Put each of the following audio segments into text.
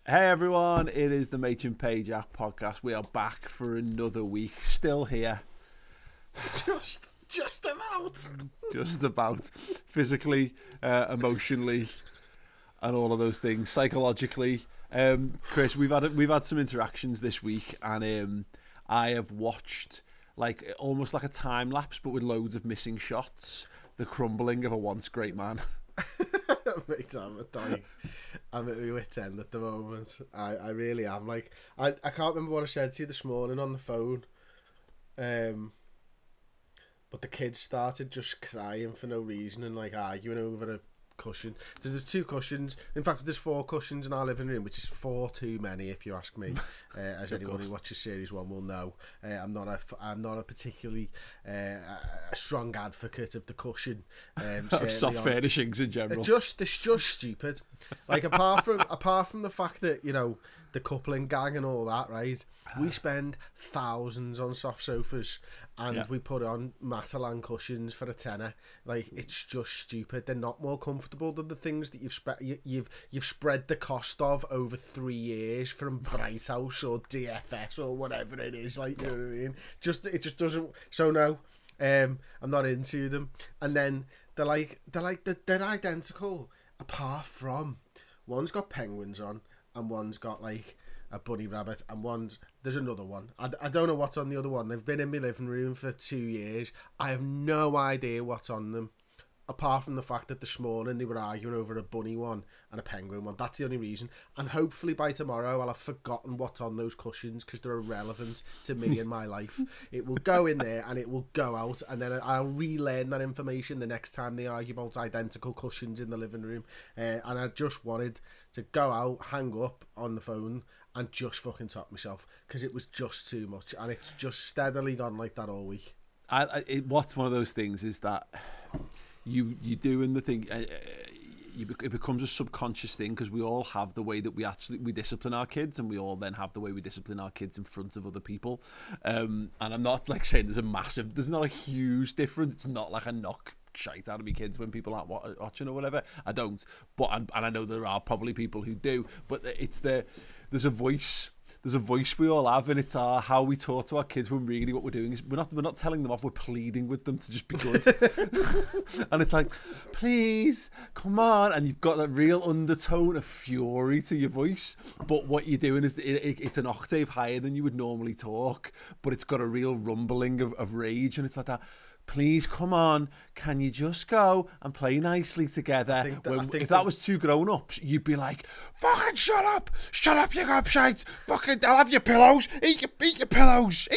Hey everyone, it is the Mach and Page App podcast. We are back for another week, still here. Just about. Just about. Physically, emotionally, and all of those things. Psychologically. Chris, we've had some interactions this week, and I have watched almost like a time lapse, but with loads of missing shots. The crumbling of a once great man. Mate, I'm at my wit's end at the moment. I really am. I can't remember what I said to you this morning on the phone. But the kids started just crying for no reason and arguing over a cushion. So there's 2 cushions. In fact, there's 4 cushions in our living room, which is 4 too many if you ask me. As anyone who watches Series 1 will know, I'm not a particularly a strong advocate of the cushion. Of soft furnishings in general. It's just stupid. Apart from the fact that the coupling gang and all that, right? We spend thousands on soft sofas, and we put on Matalan cushions for a tenner. It's just stupid. They're not more comfortable than the things that you've spread the cost of over 3 years from Bright House or DFS or whatever it is. You know what I mean? It just doesn't. So no, I'm not into them. And then they're identical, apart from one's got penguins on and one's got a bunny rabbit, and there's another one. I don't know what's on the other one. They've been in my living room for 2 years. I have no idea what's on them, apart from the fact that this morning they were arguing over a bunny one and a penguin one. That's the only reason. And hopefully by tomorrow I'll have forgotten what's on those cushions, because they're irrelevant to me in my life. It will go in there and it will go out, and then I'll relearn that information the next time they argue about identical cushions in the living room. And I just wanted to go out, hang up on the phone, and just fucking top myself, because it was just too much, and it's just steadily gone like that all week. What's one of those things is that you doing the thing, it becomes a subconscious thing, because we all have the way that we discipline our kids, and we all then have the way we discipline our kids in front of other people. And I'm not saying there's not a huge difference. It's not like a knock shite out of me kids when people aren't watching or whatever. I don't, but and I know there are probably people who do, but there's a voice we all have, and it's how we talk to our kids, when really what we're doing is we're not telling them off, we're pleading with them to just be good. And it's like, please, come on, and you've got that real undertone of fury to your voice, but what you're doing is it's an octave higher than you would normally talk, but it's got a real rumbling of rage, and it's like that. Please, come on, can you just go and play nicely together? If that was 2 grown-ups, you'd be like, fucking shut up, you gobshite, fucking, I'll have your pillows, eat your pillows,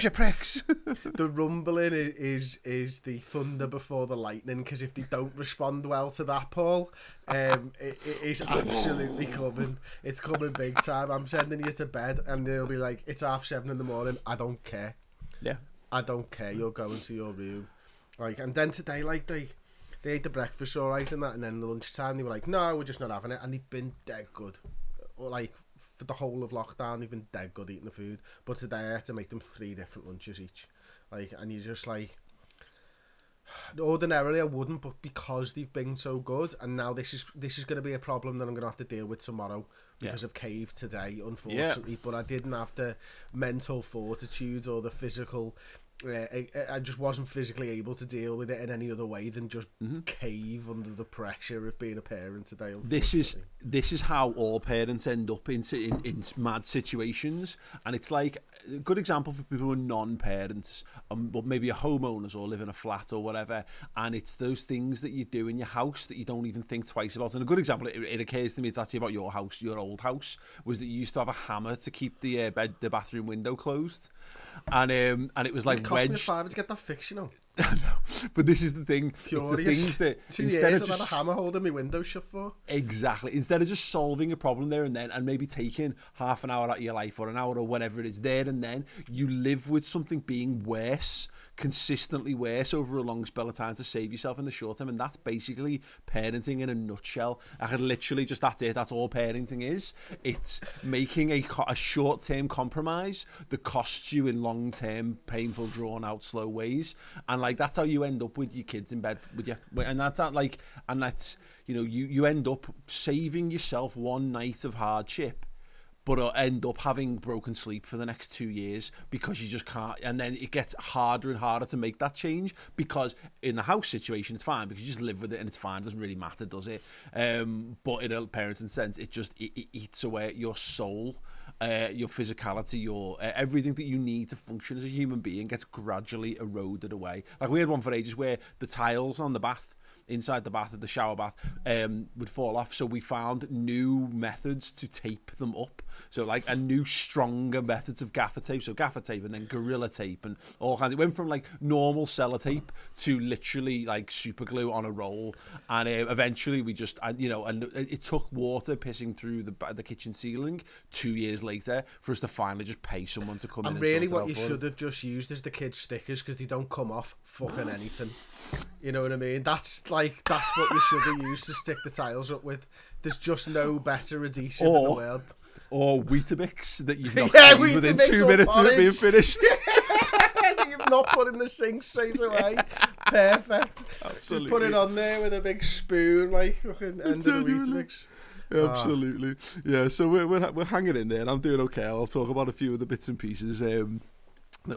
you pricks. The rumbling is the thunder before the lightning, because if they don't respond well to that, Paul, it is absolutely coming. It's coming big time. I'm sending you to bed, and they'll be like, it's 7:30 in the morning, I don't care. Yeah. I don't care, you're going to your room. And then today, they ate the breakfast all right and that, and then lunchtime they were like, no, we're just not having it, and they've been dead good. For the whole of lockdown, they've been dead good eating the food. But today I had to make them 3 different lunches each. And you're just ordinarily I wouldn't, but because they've been so good, and now this is going to be a problem that I'm going to have to deal with tomorrow, because of Cave today, unfortunately. Yeah. But I didn't have the mental fortitude or the physical. I just wasn't physically able to deal with it in any other way than just cave under the pressure of being a parent today. This is how all parents end up in mad situations, and it's like a good example for people who are non-parents, but maybe are homeowners or live in a flat or whatever, and it's those things that you do in your house that you don't even think twice about. And a good example, it occurs to me, it's actually about your house, your old house, was that you used to have a hammer to keep the bathroom window closed, and it was like, cost me a fiver to get that fixed, No, but this is the thing. Furious. It's the things that 2 years I've had a hammer holding my window shut for. Exactly. Instead of just solving a problem there and then, and maybe taking half an hour out of your life or an hour or whatever it is there and then, you live with something being worse, consistently worse over a long spell of time to save yourself in the short term. And that's basically parenting in a nutshell. I could literally just, that's it. That's all parenting is. It's making a short-term compromise that costs you in long-term, painful, drawn-out, slow ways. And that's how you end up with your kids in bed with you, and that's you end up saving yourself one night of hardship but end up having broken sleep for the next 2 years because you just can't. And then it gets harder and harder to make that change, because in the house situation it's fine because you just live with it and it's fine. It doesn't really matter, does it? But in a parenting sense, it eats away at your soul, your physicality, your everything that you need to function as a human being gets gradually eroded away. Like, we had one for ages where the tiles on the bath, inside the bath, the shower bath, would fall off. So we found new methods to tape them up. So like a new, stronger methods of gaffer tape. So gaffer tape and then Gorilla Tape and all kinds. It went from like normal sellotape to literally like super glue on a roll. And eventually we just, and it took water pissing through the kitchen ceiling 2 years later for us to finally just pay someone to come in and really sort it what out you should have just used is the kids' stickers, because they don't come off fucking anything. You know what I mean? That's what you should have used to stick the tiles up with. There's just no better adhesive in the world. Or Weetabix that you've not cleaned within 2 minutes of it being finished. You've not put in the sink straight away. Perfect. Absolutely. You put it on there with a big spoon, like fucking end of the Weetabix. Absolutely. Yeah, so we're hanging in there, and I'm doing okay. I'll talk about a few of the bits and pieces that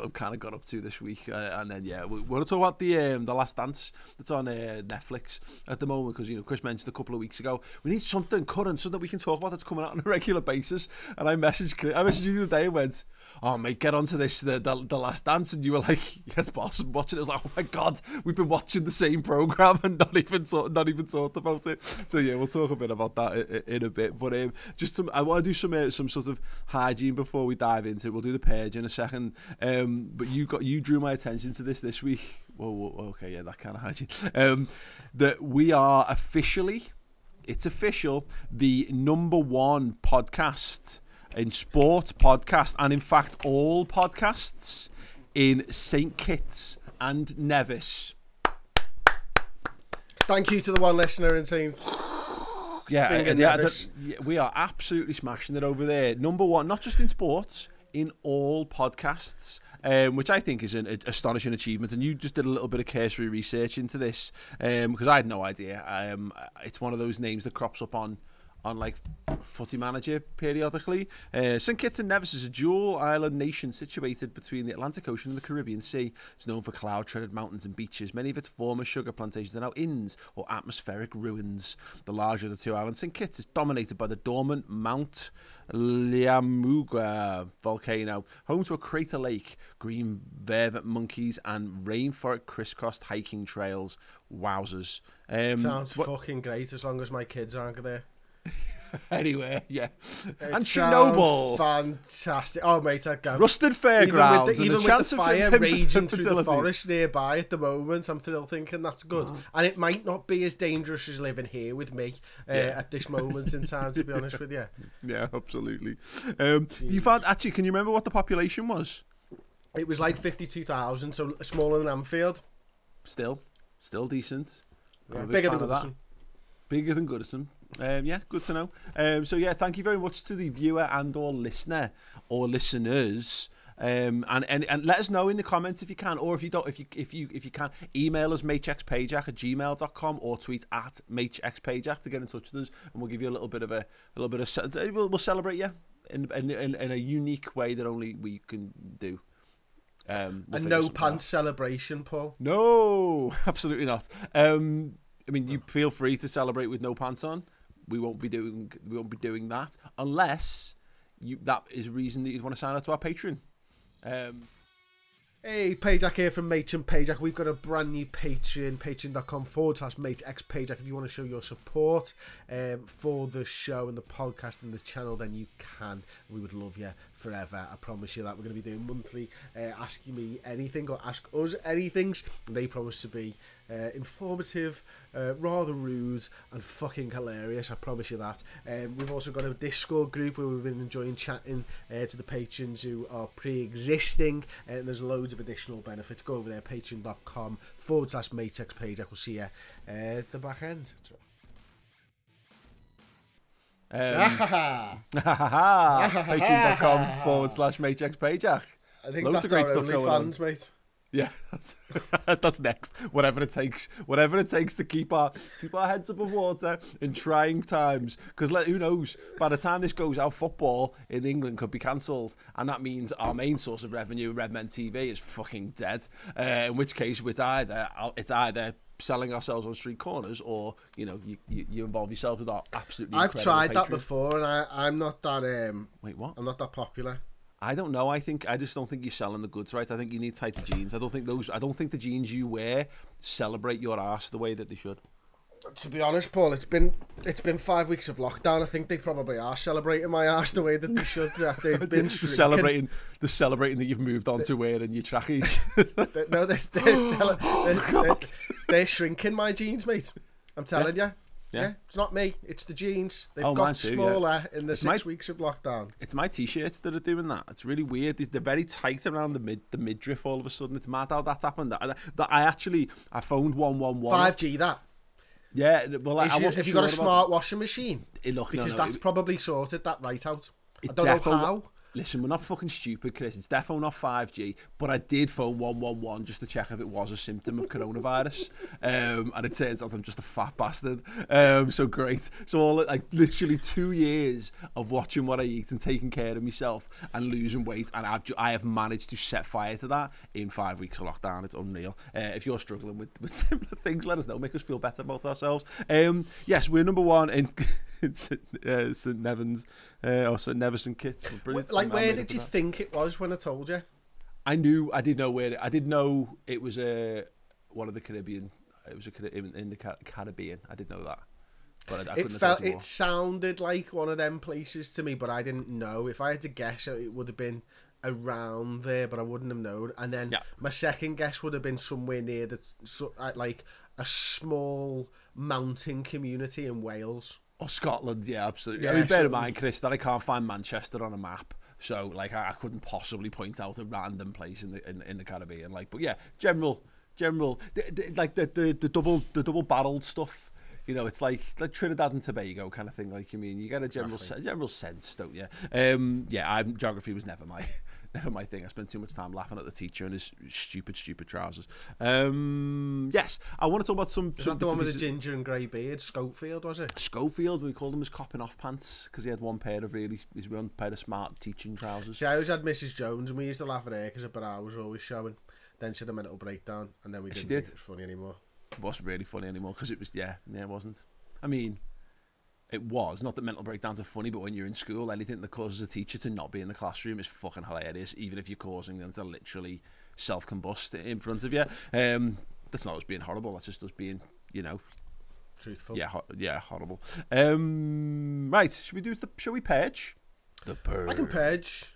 I've kind of got up to this week, and then we want to talk about the Last Dance that's on Netflix at the moment, because Chris mentioned a couple of weeks ago we need something current, something we can talk about that's coming out on a regular basis. And I messaged you the other day and went, "Oh mate, get onto this the Last Dance," and you were like, "Yes, boss, I'm watching it." I was like, "Oh my god, we've been watching the same program and not even talked about it." So yeah, we'll talk a bit about that in a bit. But I want to do some sort of hygiene before we dive into it. We'll do the purge in a second. But you drew my attention to this week. Whoa, okay, yeah, that kind of hygiene. That we are officially, it's official, the #1 podcast in sport podcast, and in fact all podcasts in St Kitts and Nevis. Thank you to the one listener in St. We are absolutely smashing it over there. #1, not just in sports, in all podcasts. Which I think is an astonishing achievement, and you just did a little bit of cursory research into this, because I had no idea. It's one of those names that crops up on like Footy Manager periodically. St Kitts and Nevis is a dual island nation situated between the Atlantic Ocean and the Caribbean Sea. It's known for cloud-treaded mountains and beaches. Many of its former sugar plantations are now inns or atmospheric ruins. The larger of the two islands, St Kitts, is dominated by the dormant Mount Liamuga volcano, home to a crater lake, green vervet monkeys, and rainforest crisscrossed hiking trails. Wowzers. Sounds fucking great, as long as my kids aren't there. Anyway, yeah. And Chernobyl. Fantastic. Oh, mate, I'd go. Rusted Fairgrounds. Even with the fire raging through the forest nearby at the moment, I'm still thinking that's good. Oh. And it might not be as dangerous as living here with me at this moment in time, to be honest with you. Yeah, absolutely. You found, actually, can you remember what the population was? It was like 52,000, so smaller than Anfield. Still decent. Yeah, bigger than Goodison. Bigger than Goodison. Yeah, good to know. So yeah, thank you very much to the viewer and or listener or listeners. And let us know in the comments if you can, or if you don't, if you can, email us mhxpajak@gmail.com or tweet at mhxpajak to get in touch with us, and we'll give you a little bit of we'll celebrate you in a unique way that only we can do. A no pants celebration, Paul? No, absolutely not. I mean, you feel free to celebrate with no pants on. We won't be doing that unless that is a reason that you'd want to sign up to our Patreon. Hey, Pajak here from Mate and Pajak. We've got a brand new Patreon, patreon.com/MateXPajak. If you want to show your support for the show and the podcast and the channel, then you can. We would love you forever. I promise you that. We're going to be doing monthly asking me anything or ask us anything. They promise to be informative, rather rude, and fucking hilarious. I promise you that. We've also got a Discord group where we've been enjoying chatting to the patrons who are pre-existing, and there's loads of additional benefits. Go over there, patreon.com/MateXPajak. We'll see you at the back end. Patreon.com/MateXPajak. I think loads that's of great our stuff only fans, on. Mate. Yeah, that's next. Whatever it takes to keep our heads above water in trying times. Because who knows? By the time this goes out, football in England could be cancelled, and that means our main source of revenue, Redmen TV, is fucking dead. In which case, it's either selling ourselves on street corners, or you involve yourself with our absolutely. I've tried Patreon. that before, and I'm not that. Wait, what? I'm not that popular. I don't know. I just don't think you're selling the goods right. I think you need tighter jeans. I don't think the jeans you wear celebrate your arse the way that they should. To be honest, Paul, it's been 5 weeks of lockdown. I think they probably are celebrating my arse the way that they should. They've been celebrating that you've moved on to wearing your trackies. They're shrinking my jeans, mate. I'm telling you. Yeah, it's not me. It's the jeans. They've got got smaller in the 6 weeks of lockdown. It's my t-shirts that are doing that. It's really weird. They're very tight around the midriff. All of a sudden, it's mad how that's happened. I phoned 111. 5G that. Yeah, well, have you got a smart washing machine? Because that's probably sorted that right out. I don't know how. Listen, we're not fucking stupid, Chris. It's definitely not 5G, but I did phone 111 just to check if it was a symptom of coronavirus. And it turns out I'm just a fat bastard. So great. So literally 2 years of watching what I eat and taking care of myself and losing weight, and I have managed to set fire to that in 5 weeks of lockdown. It's unreal. If you're struggling with similar things, let us know. Make us feel better about ourselves. Yes, we're number one in St Nevans or St Nevis Kitts. Brilliant. Like, where did you think it was when I told you? I did know where. I did know it was one of the Caribbean. It was in the Caribbean. I did know that, but I couldn't have it sounded like one of them places to me, but I didn't know. If I had to guess, it would have been around there, but I wouldn't have known. And then my second guess would have been somewhere near like a small mountain community in Wales. Or Scotland, yeah, absolutely. Yeah, I mean, bear in mind, Chris, that I can't find Manchester on a map, so like I couldn't possibly point out a random place in the Caribbean. Like, but yeah, general, like the double barreled stuff. It's like Trinidad and Tobago kind of thing. Like, you get a general sense, don't you? Geography was never my thing. I spent too much time laughing at the teacher and his stupid trousers. Yes, I want to talk about some. Was that the one with the ginger and grey beard? Schofield, was it? Schofield. We called him his copping off pants because he had one pair of smart teaching trousers. See, I always had Mrs. Jones, and we used to laugh at her because her bra was always showing. Then she had a mental breakdown, and then we didn't think it was funny anymore. It wasn't really funny anymore because it was it wasn't. I mean, it was not that mental breakdowns are funny, but when you're in school, anything that causes a teacher to not be in the classroom is fucking hilarious, even if you're causing them to literally self-combust in front of you. That's not us being horrible, that's just us being, truthful. Yeah, horrible. Right, shall we purge? The purge. I can purge.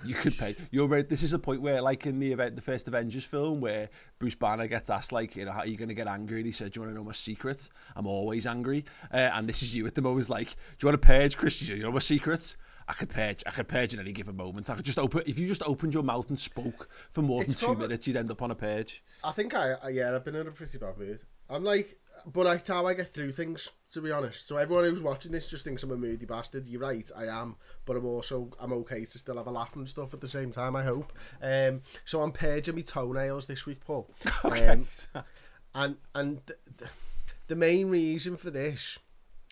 You could purge. You're right. This is a point where, like in the first Avengers film, where Bruce Banner gets asked, like, how are you going to get angry? And he said, "Do you want to know my secret? I'm always angry." And this is you at the moment. Like, do you want to purge, Chris? You know my secret? I could purge in any given moment. I could just if you just opened your mouth and spoke for more than 2 minutes, you'd end up on a purge. I think I've been in a pretty bad mood. I'm like, but that's how I get through things, to be honest. So everyone who's watching this just thinks I'm a moody bastard. You're right, I am, but I'm okay to still have a laugh and stuff at the same time, I hope. So I'm purging my toenails this week, Paul. Okay. And the main reason for this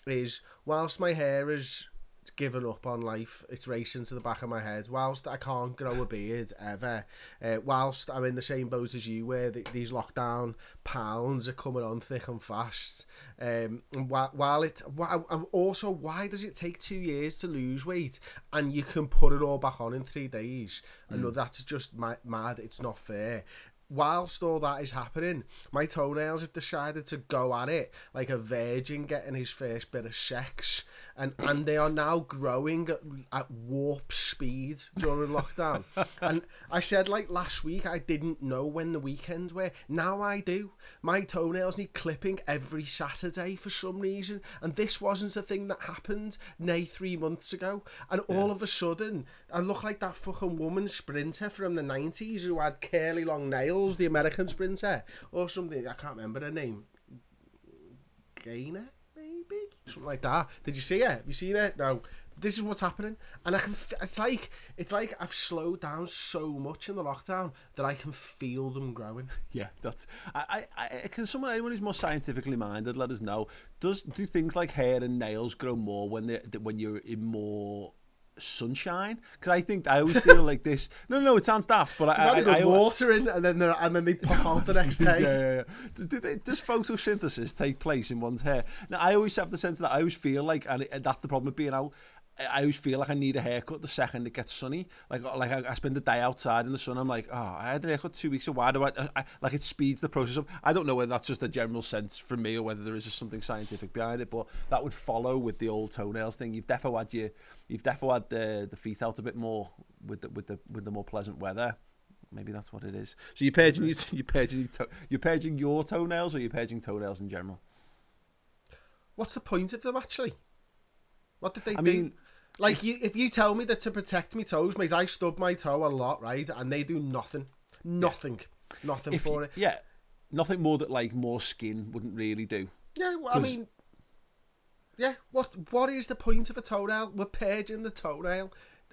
is, whilst my hair is given up on life, it's racing to the back of my head, whilst I can't grow a beard ever, whilst I'm in the same boat as you, where these lockdown pounds are coming on thick and fast, and why does it take 2 years to lose weight and you can put it all back on in 3 days? No, that's just mad. It's not fair. Whilst all that is happening, my toenails have decided to go at it like a virgin getting his first bit of sex, and they are now growing at warp speed during lockdown. And I said, like, last week, I didn't know when the weekends were. Now I do. My toenails need clipping every Saturday for some reason, and this wasn't a thing that happened 3 months ago. And all of a sudden, I look like that fucking woman sprinter from the 90s who had curly long nails, the American sprinter or something. I can't remember her name. Gaynor, maybe. something like that. Did you see it? Have you seen it? No. This is what's happening, and I can. It's like I've slowed down so much in the lockdown that I can feel them growing. Yeah, that's. Can anyone who's more scientifically minded let us know? Do things like hair and nails grow more when you're in more sunshine? Because I always feel like this. No, it sounds daft, but I got water in, and then they pop out the next day. Yeah. Does photosynthesis take place in one's hair? Now, I always have the sense that I always feel like, and that's the problem with being out. I always feel like I need a haircut the second it gets sunny. Like I spend the day outside in the sun. I'm like, oh, I had a haircut 2 weeks ago. Why do I like it speeds the process up? I don't know whether that's just a general sense from me or whether there is just something scientific behind it. But that would follow with the old toenails thing. You've definitely had the feet out a bit more with the more pleasant weather. Maybe that's what it is. So you're purging your toenails, or you're purging toenails in general? What's the point of them actually? What did they do? Like, if you tell me that to protect my toes, mate, I stub my toe a lot, right? And they do nothing. Nothing for it. Yeah, nothing more that, like, more skin wouldn't really do. Yeah, well, I mean, yeah, what is the point of a toenail? We're purging the toenail.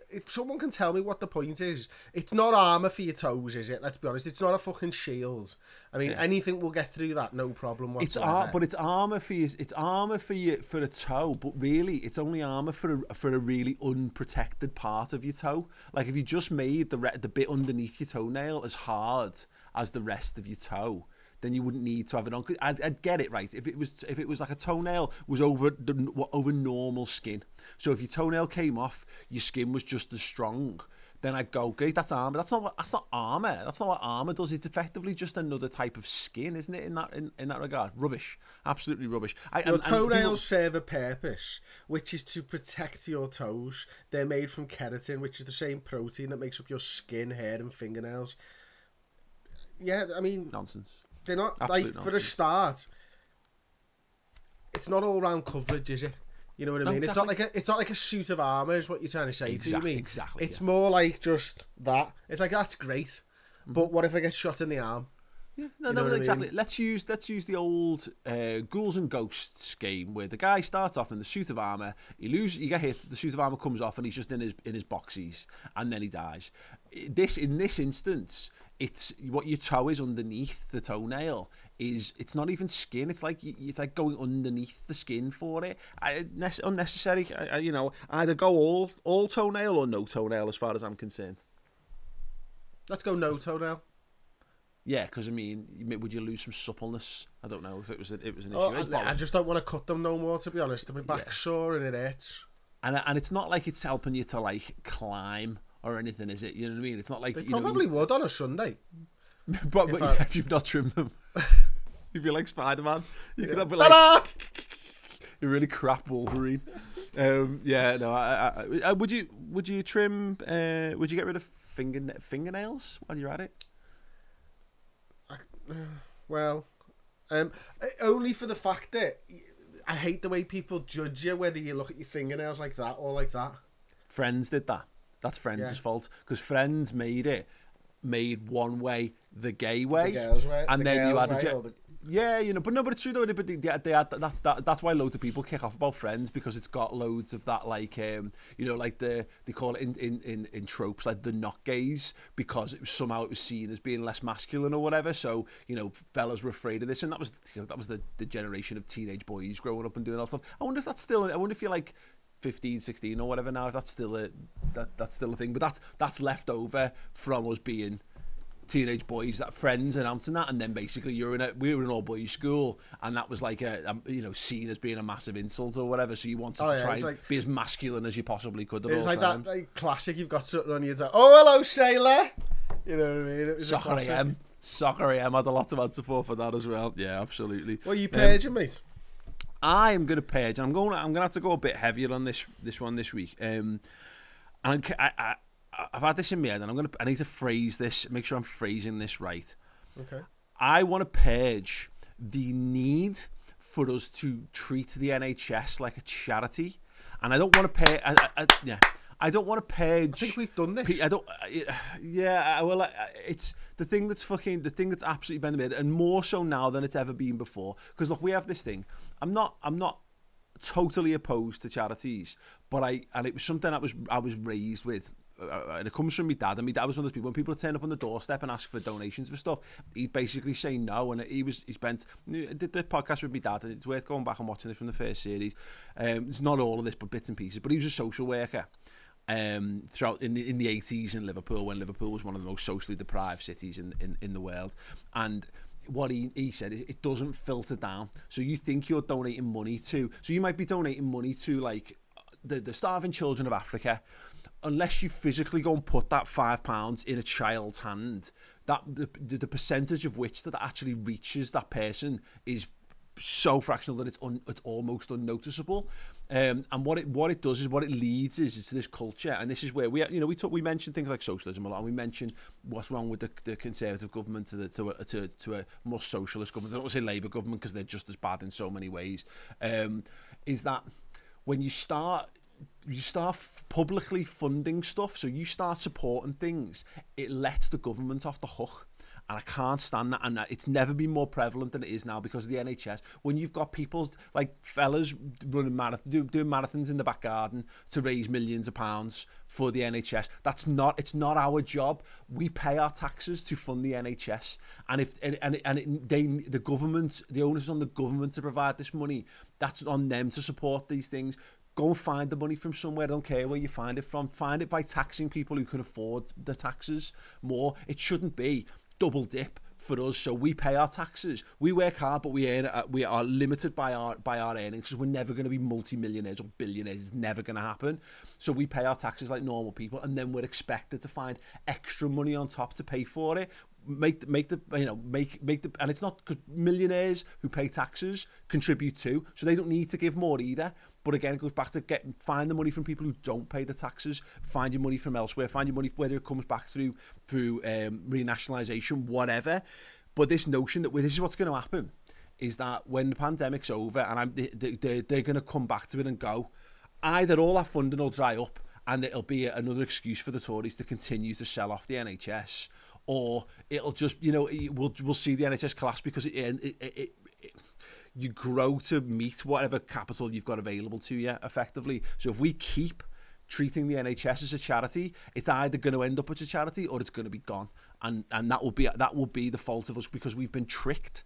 If someone can tell me what the point is, it's not armour for your toes, is it? Let's be honest. It's not a fucking shield. I mean, anything will get through that, no problem whatsoever. But it's armour for you. It's armour for you for a toe, but really, it's only armour for a really unprotected part of your toe. Like if you just made the bit underneath your toenail as hard as the rest of your toe, then you wouldn't need to have it on. I'd get it, right. If it was like a toenail was over normal skin. So if your toenail came off, your skin was just as strong, then I'd go, great, that's armour. That's not armour. That's not what armour does. It's effectively just another type of skin, isn't it? In that regard, rubbish, absolutely rubbish. Your toenails serve a purpose, which is to protect your toes. They're made from keratin, which is the same protein that makes up your skin, hair, and fingernails. Yeah, I mean, nonsense. They're not absolute like nonsense. For a start. It's not all round coverage, is it? You know what I mean? Exactly. It's not like a suit of armour is what you're trying to say to me. Exactly. It's more like just that. It's like that's great, but what if I get shot in the arm? Yeah, no, exactly. I mean? Let's use the old Ghouls and Ghosts game where the guy starts off in the suit of armour. You get hit, the suit of armour comes off, and he's just in his boxies, and then he dies. In this instance, it's what your toe is underneath the toenail. It's not even skin. It's like going underneath the skin for it. Unnecessary. Either go all toenail or no toenail, as far as I'm concerned. Let's go no toenail. Yeah, because I mean, would you lose some suppleness? I don't know if it was an issue. I just don't want to cut them no more, to be honest. My back's sore and it hurts. And it's not like it's helping you to like climb or anything, is it? You know what I mean? It's not like they probably would on a Sunday. but if you've not trimmed them, if you're like Spider-Man, you could have it like you're really crap Wolverine. Would you trim? Would you get rid of fingernails while you're at it? Well, only for the fact that I hate the way people judge you, whether you look at your fingernails like that or like that. Friends did that. That's Friends' fault, because Friends made one way the gay way, the girls' way, and the then you had the but it's true though. But they had that's why loads of people kick off about Friends, because it's got loads of that like like they call it in tropes like the not gays, because it was seen as being less masculine or whatever. So fellas were afraid of this, and that was the generation of teenage boys growing up and doing all that stuff. I wonder if you're like 15, 16 or whatever now, if that's still a thing. But that's left over from us being teenage boys, that Friends announcing that, and then basically we were in an all boys school, and that was like seen as being a massive insult or whatever. So you wanted to try and be as masculine as you possibly could. It was like times. That like, classic. You've got something on your toe. Oh, hello, sailor. You know what I mean? It was Soccer AM had a lot of answer for that as well. Yeah, absolutely. Well, you purging, mate? I am going to purge. I'm going to have to go a bit heavier on this one this week. I've had this in my head, and I need to phrase this, make sure I'm phrasing this right. Okay. I want to purge the need for us to treat the NHS like a charity, and I don't want to pay. I don't want to purge. I think we've done this. I don't. Yeah. Well, it's the thing that's absolutely bending the mid, and more so now than it's ever been before. Because look, we have this thing. I'm not totally opposed to charities, but and it was something I was raised with. And it comes from my dad, and my dad was one of those people, when people turn up on the doorstep and ask for donations for stuff, he'd basically say no. And he did the podcast with my dad, and it's worth going back and watching it from the first series. It's not all of this, but bits and pieces. But he was a social worker throughout in the 80s in Liverpool, when Liverpool was one of the most socially deprived cities in the world. And what he said, it doesn't filter down. So you think you're donating money to, so you might be donating money to like the starving children of Africa. Unless you physically go and put that £5 in a child's hand, that the percentage of which that actually reaches that person is so fractional that it's almost unnoticeable. And what it does is, what it leads is to this culture, and this is where we mentioned things like socialism a lot, and we mentioned what's wrong with the Conservative government to a more socialist government. I don't want to say Labour government because they're just as bad in so many ways. Is that when you start publicly funding stuff, so you start supporting things, it lets the government off the hook. And I can't stand that, and it's never been more prevalent than it is now because of the NHS. When you've got people like fellas running doing marathons in the back garden to raise millions of pounds for the NHS, it's not our job. We pay our taxes to fund the NHS, and the government, the onus is on the government to provide this money. That's on them to support these things. Go and find the money from somewhere. I don't care where you find it from. Find it by taxing people who can afford the taxes more. It shouldn't be double dip for us. So we pay our taxes. We work hard, but we are limited by our earnings, because we're never going to be multi-millionaires or billionaires. It's never going to happen. So we pay our taxes like normal people, and then we're expected to find extra money on top to pay for it. And it's not, because millionaires who pay taxes contribute too, so they don't need to give more either. But again, it goes back to find the money from people who don't pay the taxes, find your money from elsewhere, find your money whether it comes back through renationalisation, whatever. But this notion that this is what's going to happen is that when the pandemic's over, and they're going to come back to it and go, either all that funding will dry up and it'll be another excuse for the Tories to continue to sell off the NHS, or it'll just, we'll see the NHS collapse because you grow to meet whatever capital you've got available to you effectively. So if we keep treating the NHS as a charity, it's either going to end up as a charity or it's going to be gone, and that will be the fault of us, because we've been tricked.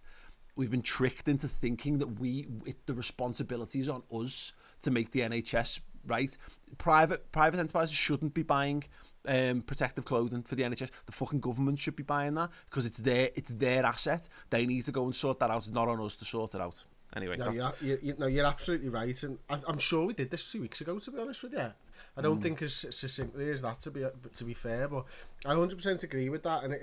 We've been tricked into thinking that the responsibility is on us to make the NHS right. Private enterprises shouldn't be buying protective clothing for the NHS. The fucking government should be buying that, because it's their asset. They need to go and sort that out. It's not on us to sort it out. Anyway, you're absolutely right, and I'm sure we did this 2 weeks ago, to be honest with you. I don't think as succinctly as that, to be fair, but I 100% agree with that, and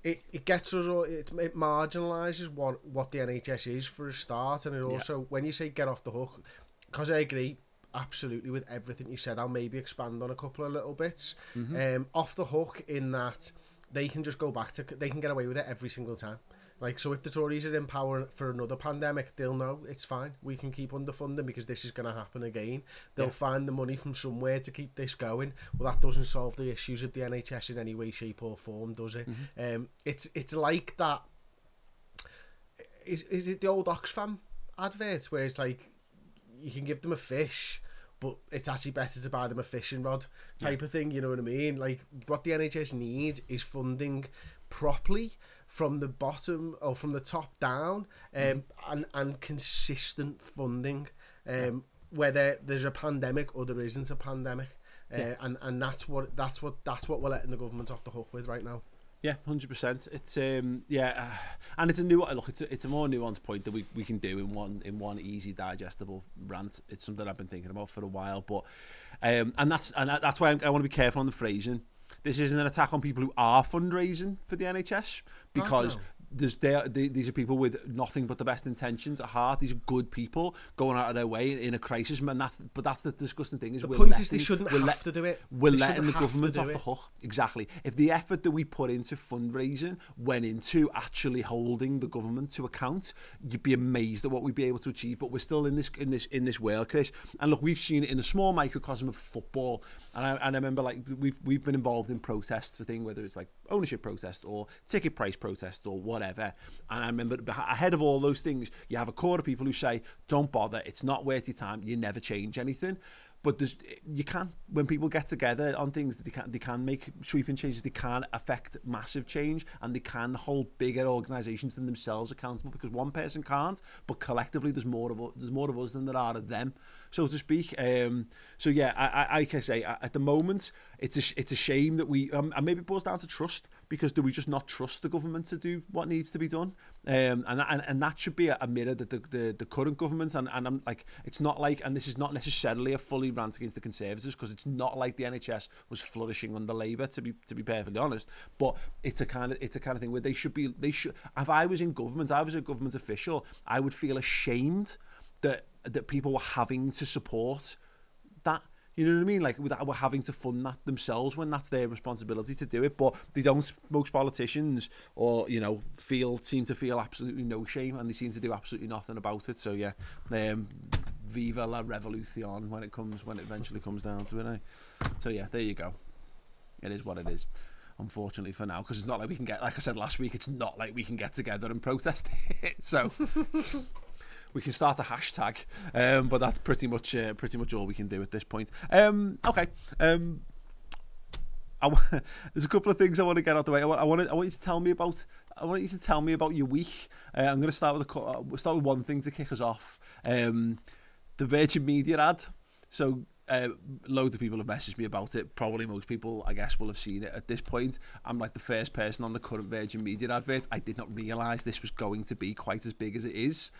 it gets us all. It marginalises what the NHS is for a start, and it also, when you say get off the hook, because I agree absolutely with everything you said, I'll maybe expand on a couple of little bits. Off the hook in that they can just go back to, they can get away with it every single time. Like, so if the Tories are in power for another pandemic, they'll know it's fine. We can keep underfunding because this is going to happen again. They'll find the money from somewhere to keep this going. Well, that doesn't solve the issues of the NHS in any way, shape or form, does it? It's like that. Is it the old Oxfam advert where it's like, you can give them a fish, but it's actually better to buy them a fishing rod type of thing, you know what I mean? Like, what the NHS needs is funding properly from the bottom or from the top down, and consistent funding, whether there's a pandemic or there isn't a pandemic, and that's what we're letting the government off the hook with right now. Yeah, 100%. It's and it's a new look. It's a more nuanced point that we can do in one easy digestible rant. It's something I've been thinking about for a while, but and that's why I want to be careful on the phrasing. This isn't an attack on people who are fundraising for the NHS, because these are people with nothing but the best intentions at heart. These are good people going out of their way in a crisis, and that's the disgusting thing. Is the point is they shouldn't have to do it. We're letting the government off the hook. Exactly. If the effort that we put into fundraising went into actually holding the government to account, you'd be amazed at what we'd be able to achieve. But we're still in this world, Chris. And look, we've seen it in the small microcosm of football. And I remember, like, we've been involved in protests for things, whether it's like ownership protests or ticket price protests or whatever. whatever. And I remember ahead of all those things, you have a core of people who say, don't bother, it's not worth your time, you never change anything. But you can, when people get together on things, they can make sweeping changes, they can affect massive change, and they can hold bigger organisations than themselves accountable, because one person can't, but collectively there's more of us than there are of them, so to speak. So yeah, I can say at the moment it's a shame that we and maybe it boils down to trust, because do we just not trust the government to do what needs to be done? And that should be a mirror that the current government, and I'm like, it's not like, and this is not necessarily a fully rant against the Conservatives, because it's not like the NHS was flourishing under Labour, to be perfectly honest, but it's a kind of thing where they should, if I was in government, I was a government official, I would feel ashamed that people were having to support that. You know what I mean? Like, we're having to fund that themselves when that's their responsibility to do it, but they don't. Most politicians, or seem to feel absolutely no shame, and they seem to do absolutely nothing about it. So yeah, viva la revolution when it eventually comes down to it. So yeah, there you go. It is what it is, unfortunately for now, because it's not like we can get, like I said last week, it's not like we can get together and protest it. So. We can start a hashtag, but that's pretty much all we can do at this point. Okay. There's a couple of things I want to get out of the way. I want you to tell me about your week. I'm going to start with one thing to kick us off. The Virgin Media ad. So loads of people have messaged me about it. Probably most people, I guess, will have seen it at this point. I'm like the first person on the current Virgin Media advert. I did not realise this was going to be quite as big as it is.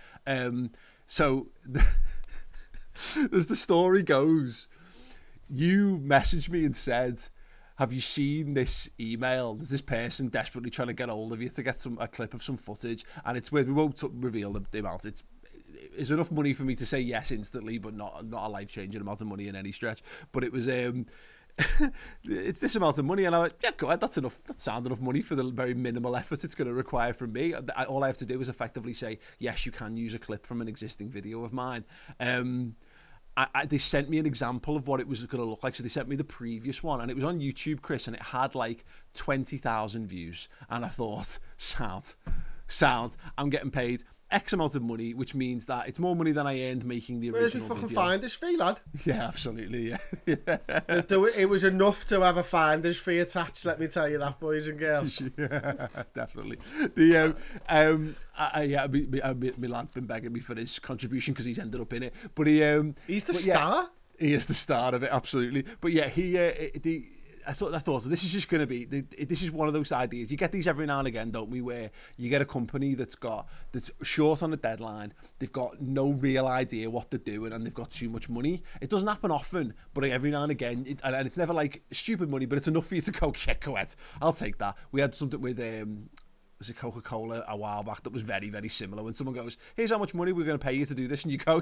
So as the story goes, you messaged me and said, have you seen this email? There's this person desperately trying to get hold of you to get a clip of some footage, and it's with, we won't reveal the amount. It's enough money for me to say yes instantly, but not a life-changing amount of money in any stretch. But it was it's this amount of money, and I went, yeah, go ahead, that's enough. That sounds enough money for the very minimal effort it's going to require from me. All I have to do is effectively say, yes, you can use a clip from an existing video of mine. They sent me an example of what it was going to look like. So they sent me the previous one, and it was on YouTube, Chris, and it had like 20,000 views. And I thought, sound, I'm getting paid X amount of money, which means that it's more money than I earned making the original video. Where's we fucking finder's fee, lad? Yeah, absolutely, yeah. It was enough to have a finder's fee attached, let me tell you that, boys and girls. Yeah, definitely. My lad's been begging me for his contribution because he's ended up in it. But he's the star? He is the star of it, absolutely. But yeah, I thought this is just going to be, this is one of those ideas. You get these every now and again, don't we, where you get a company that's short on the deadline, they've got no real idea what they're doing, and they've got too much money. It doesn't happen often, but every now and again, and it's never like stupid money, but it's enough for you to go, yeah, go ahead, I'll take that. We had something with was it Coca-Cola a while back that was very, very similar. When someone goes, here's how much money we're going to pay you to do this, and you go,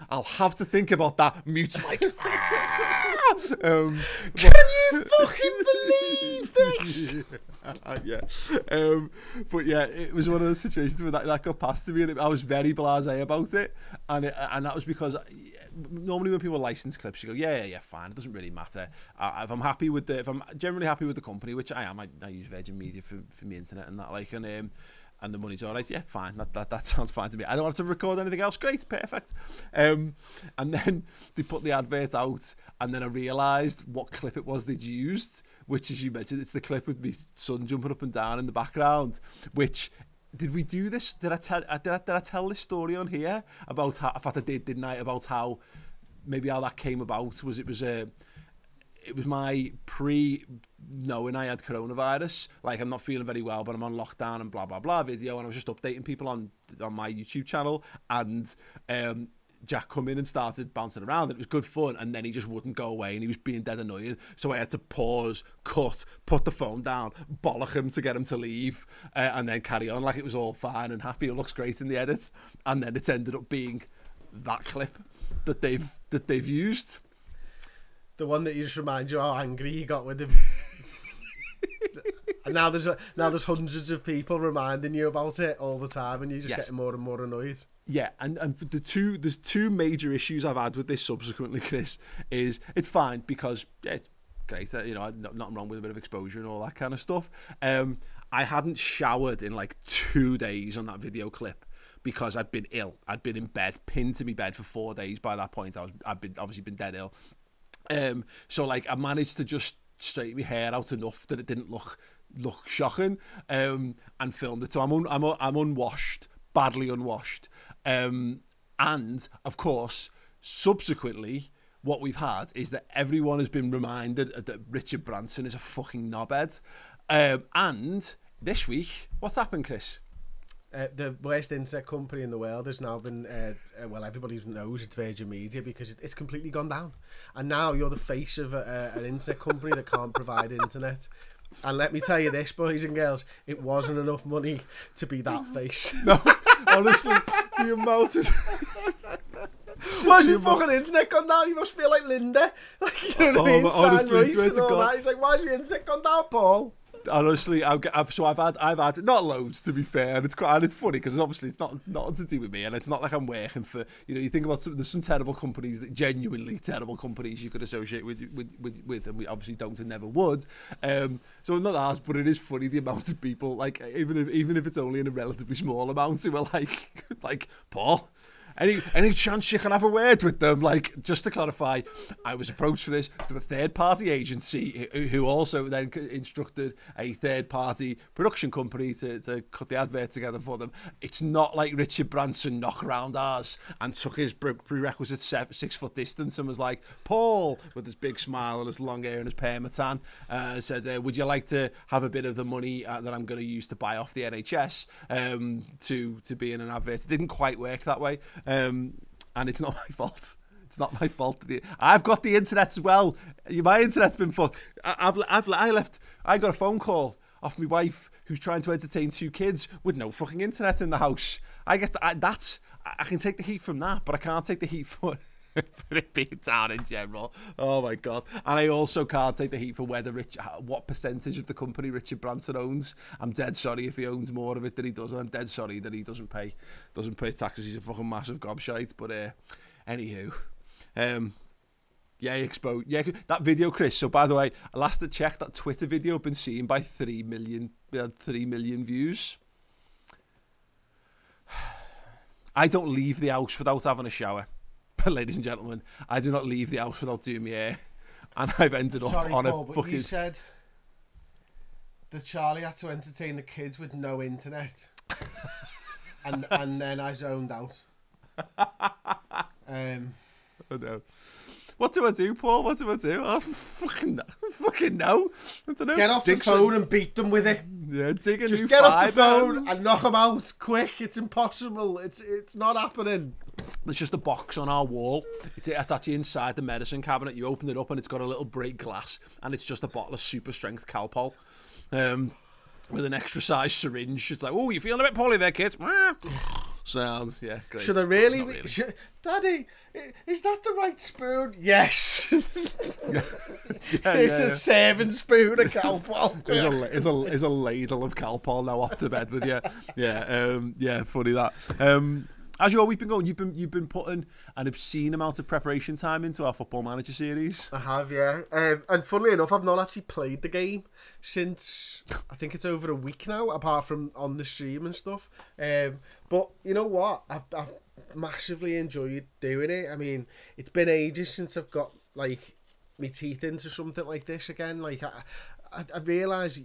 I'll have to think about that. Mute mic. Can you fucking believe this? Yeah. But yeah, it was one of those situations where that got past to me, and I was very blasé about it, and that was because normally when people license clips, you go, yeah, fine, it doesn't really matter. If I'm generally happy with the company, which I am, I use Virgin Media for my internet and that, like, and the money's all right, yeah, fine, that sounds fine to me. I don't have to record anything else, great, perfect. And then they put the advert out, and then I realised what clip it was they'd used, which, as you mentioned, it's the clip with me son jumping up and down in the background, which... Did we do this? Did I tell this story on here about how, in fact I did, didn't I, about how maybe how that came about? It was my knowing I had coronavirus, like I'm not feeling very well, but I'm on lockdown and blah blah blah video, and I was just updating people on my YouTube channel, and Jack come in and started bouncing around. It was good fun, and then he just wouldn't go away, and he was being dead annoying. So I had to pause, cut, put the phone down, bollock him to get him to leave, and then carry on like it was all fine and happy. It looks great in the edit, and then it's ended up being that clip that they've used. The one that you just remind you how angry he got with him. And now there's hundreds of people reminding you about it all the time, and you're just getting more and more annoyed. Yeah, and there's two major issues I've had with this subsequently, Chris, is it's fine because it's great, nothing wrong with a bit of exposure and all that kind of stuff. I hadn't showered in like 2 days on that video clip because I'd been ill. I'd been in bed, pinned to my bed for 4 days. By that point, I'd been obviously been dead ill. So like I managed to just straighten my hair out enough that it didn't look shocking, and filmed it. So I'm unwashed, badly unwashed, and of course, subsequently, what we've had is that everyone has been reminded that Richard Branson is a fucking knobhead. And this week, what's happened, Chris? The worst internet company in the world has now been, well, everybody knows it's Virgin Media because it's completely gone down. And now you're the face of an internet company that can't provide internet. And let me tell you this, boys and girls, it wasn't enough money to be that face. No, honestly, the amount of... Why's your fucking internet gone down? You must feel like Linda. Like, you know what I mean? Honestly, Sam Royce and all that. He's like, why's your internet gone down, Paul? Honestly, I've had not loads, to be fair, and it's funny because obviously it's not to do with me, and it's not like I'm working for, you think about there's some terrible companies, that genuinely terrible companies you could associate with, and we obviously don't and never would. So not ours, but it is funny the amount of people, like even if it's only in a relatively small amount, who are like Paul. Any chance you can have a word with them? Like, just to clarify, I was approached for this to a third-party agency who also then instructed a third-party production company to cut the advert together for them. It's not like Richard Branson knocked around ours and took his prerequisite 6-foot distance and was like, Paul, with his big smile and his long hair and his permatan, said, would you like to have a bit of the money that I'm going to use to buy off the NHS to be in an advert? It didn't quite work that way. And it's not my fault. It's not my fault. I've got the internet as well. My internet's been fucked. I got a phone call off my wife who's trying to entertain 2 kids with no fucking internet in the house. I can take the heat from that, but I can't take the heat for it being down in general. Oh my God. And I also can't take the heat for what percentage of the company Richard Branson owns. I'm dead sorry if he owns more of it than he does, and I'm dead sorry that he doesn't pay taxes. He's a fucking massive gobshite. But anywho, that video, Chris. So by the way, last I checked, that Twitter video been seen by 3 million views. I don't leave the house without having a shower. Ladies and gentlemen, I do not leave the house without doing my hair, and I've ended up on Paul, a but fucking... You said that Charlie had to entertain the kids with no internet, and then I zoned out. I know. What do I do, Paul? What do I do? I fucking know. I don't know. Get off the phone and beat them with it. Yeah, dig a Just new get off the fibre. phone and knock them out quick. It's impossible. It's not happening. There's just a box on our wall. It's actually inside the medicine cabinet. You open it up and it's got a little break glass, and it's just a bottle of super strength Calpol, with an extra size syringe. It's like, oh, you feeling a bit poorly there, kids? Sounds, yeah, great. Should I really? Daddy, is that the right spoon? Yes. It's a serving spoon of Calpol. There's a ladle of Calpol now off to bed with you. Yeah, funny that. As you've always been going, you've been putting an obscene amount of preparation time into our Football Manager series. I have, yeah. And funnily enough, I've not actually played the game since, I think it's over a week now, apart from on the stream and stuff. But you know what? I've massively enjoyed doing it. I mean, it's been ages since I've got like my teeth into something like this again. Like I realise,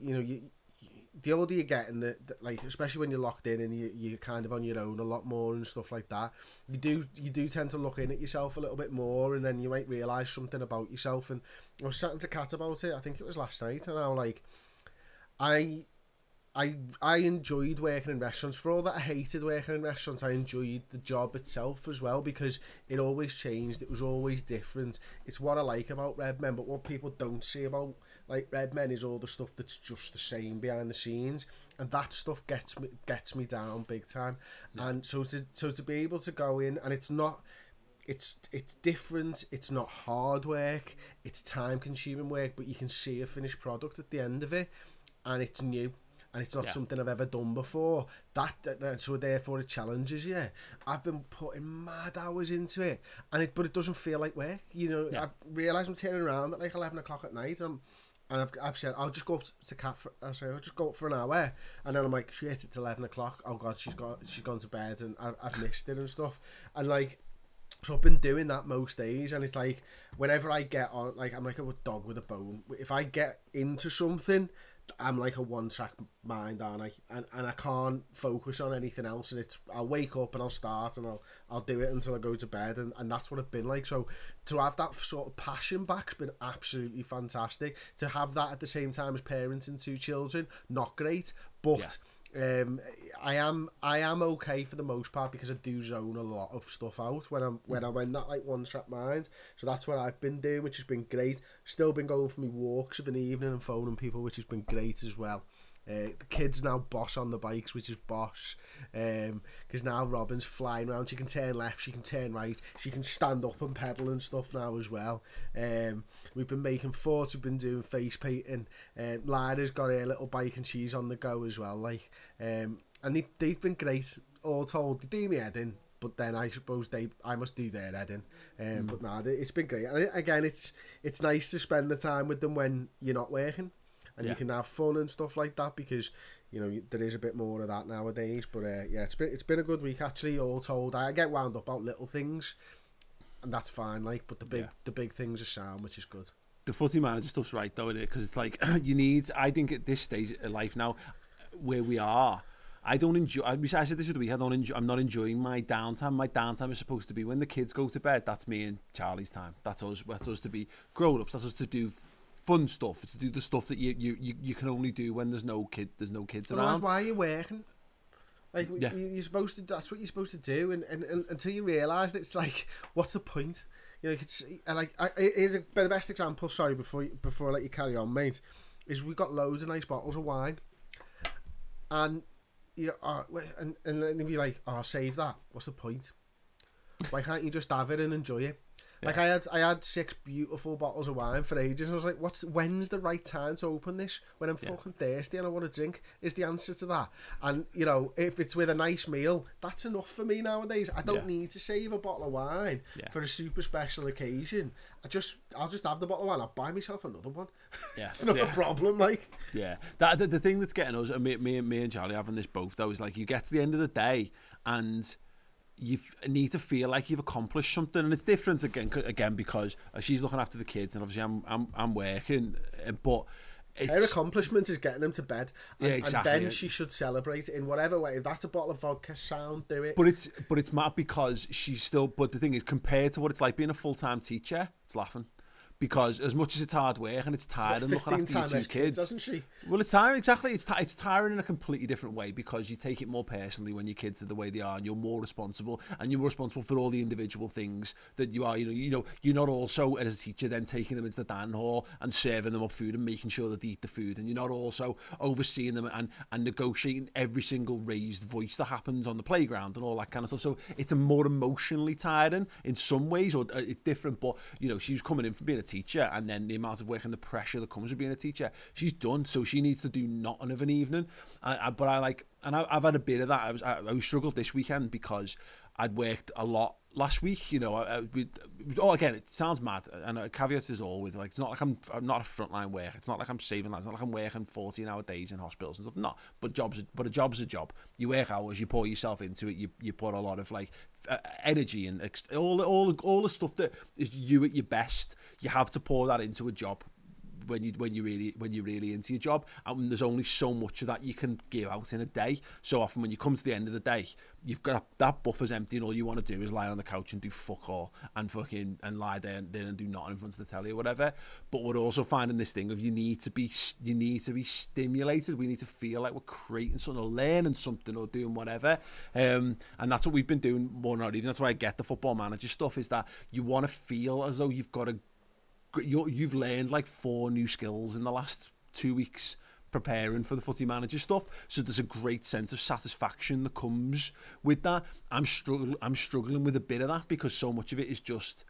the older you get, and like, especially when you're locked in and you're kind of on your own a lot more and stuff like that, you do tend to look in at yourself a little bit more, and then you might realise something about yourself. And I was chatting to Kat about it, I think it was last night, and I was like, I enjoyed working in restaurants. For all that I hated working in restaurants, I enjoyed the job itself as well, because it always changed. It was always different. It's what I like about Red Men, but what people don't see about like Red Men is all the stuff that's just the same behind the scenes, and that stuff gets me down big time. Yeah. And so to be able to go in, and it's different. It's not hard work. It's time consuming work, but you can see a finished product at the end of it, and it's new. And it's not something I've ever done before. So therefore it challenges you. I've been putting mad hours into it, but it doesn't feel like work. I realise I'm turning around at like 11 o'clock at night. And I've said, I'll just go up to Kat for, I say, I'll just go up for an hour. And then I'm like, shit, it's 11 o'clock. Oh God, she's gone to bed and I've missed it and stuff. And like, so I've been doing that most days. And it's like, whenever I get on, like, I'm like a dog with a bone. If I get into something, I'm like a one-track mind, aren't I? And I can't focus on anything else. And I'll wake up and I'll start and I'll do it until I go to bed. And that's what it's been like. So to have that sort of passion back's been absolutely fantastic. To have that at the same time as parenting 2 children, not great. But I am okay for the most part because I do zone a lot of stuff out when I'm in that like one-track mind. So that's what I've been doing, which has been great. Still been going for me walks of an evening and phoning people, which has been great as well. The kids now boss on the bikes, which is boss, because now Robin's flying around. She can turn left, she can turn right, she can stand up and pedal and stuff now as well. We've been making forts, we've been doing face painting. Lyra's got her little bike and she's on the go as well. Like, and they've been great, all told. They do me head in, but then I suppose I must do their head in. But nah, it's been great. And again, it's nice to spend the time with them when you're not working. And you can have fun and stuff like that because, you know, there is a bit more of that nowadays. But yeah, it's been a good week actually, all told. I get wound up about little things, and that's fine. Like, but the big things are sound, which is good. The footy manager stuff's right though, isn't it? Because it's like you need. I think at this stage of life now, where we are, I don't enjoy. I said this the other week. I'm not enjoying my downtime. My downtime is supposed to be when the kids go to bed. That's me and Charlie's time. That's us. That's us to be grown ups. That's us to do fun stuff, to do the stuff that you can only do when there's no kids around. Why are you working? Like, you're supposed to. That's what you're supposed to do, and until you realise that it's like, what's the point? You know, it's like here's the best example. Sorry, before I let you carry on, mate, is we got loads of nice bottles of wine, and and then you'd be like, oh, save that. What's the point? Why can't you just have it and enjoy it? Like, I had 6 beautiful bottles of wine for ages, and I was like, when's the right time to open this? When I'm fucking thirsty and I want to drink, is the answer to that. And, you know, if it's with a nice meal, that's enough for me nowadays. I don't need to save a bottle of wine for a super special occasion. I'll just have the bottle of wine. I'll buy myself another one. Yeah. It's not a problem, like. Yeah. The thing that's getting us, and me and Charlie having this both, though, is like, you get to the end of the day and you need to feel like you've accomplished something, and it's different again because she's looking after the kids, and obviously I'm working, but her accomplishment is getting them to bed, and then she should celebrate it in whatever way. If that's a bottle of vodka, sound, do it. But it's mad because she's still. But the thing is, compared to what it's like being a full-time teacher, it's laughing. Because as much as it's hard work and it's tiring looking after your 2 kids, doesn't she? Well, it's tiring, exactly. It's tiring in a completely different way because you take it more personally when your kids are the way they are, and you're more responsible, and you're more responsible for all the individual things that you are. You know, you're not also as a teacher then taking them into the dining hall and serving them up food and making sure that they eat the food, and you're not also overseeing them and negotiating every single raised voice that happens on the playground and all that kind of stuff. So it's a more emotionally tiring in some ways, or it's different. But you know, she was coming in from being a teacher, and then the amount of work and the pressure that comes with being a teacher, she's done, so she needs to do nothing of an evening. But I've had a bit of that. I struggled this weekend because I'd worked a lot last week. You know, again, it sounds mad, and a caveat is always like, it's not like I'm not a frontline worker. It's not like I'm saving lives. It's not like I'm working 14-hour days in hospitals and stuff. No, but a job's a job. You work hours, you pour yourself into it. You put a lot of like energy and all the stuff that is you at your best. You have to pour that into a job when you're really into your job, and there's only so much of that you can give out in a day. So often when you come to the end of the day, you've got that buffer's empty, and all you want to do is lie on the couch and do fuck all and lie there and do nothing in front of the telly or whatever. But we're also finding this thing of you need to be stimulated. We need to feel like we're creating something or learning something or doing whatever, and that's what we've been doing more than even. That's why I get the Football Manager stuff, is that you want to feel as though you've learned like 4 new skills in the last 2 weeks preparing for the Footy Manager stuff. So there's a great sense of satisfaction that comes with that. I'm struggling with a bit of that because so much of it is just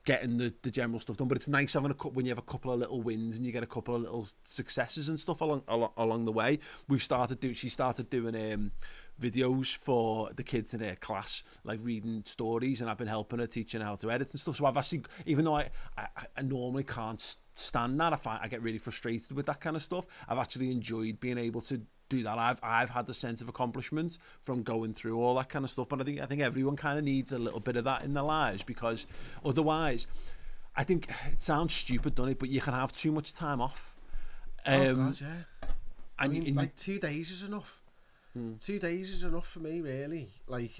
getting the general stuff done. But it's nice having when you have a couple of little wins and you get a couple of little successes and stuff along the way. She started doing videos for the kids in her class, like reading stories, and I've been helping her, teaching her how to edit and stuff. So I've actually, even though I normally can't stand that. I get really frustrated with that kind of stuff. I've actually enjoyed being able to do that. I've had the sense of accomplishment from going through all that kind of stuff. But I think everyone kind of needs a little bit of that in their lives, because otherwise, I think it sounds stupid, doesn't it? But you can have too much time off. Oh God, yeah. I mean, like 2 days is enough. 2 days is enough for me, really. Like,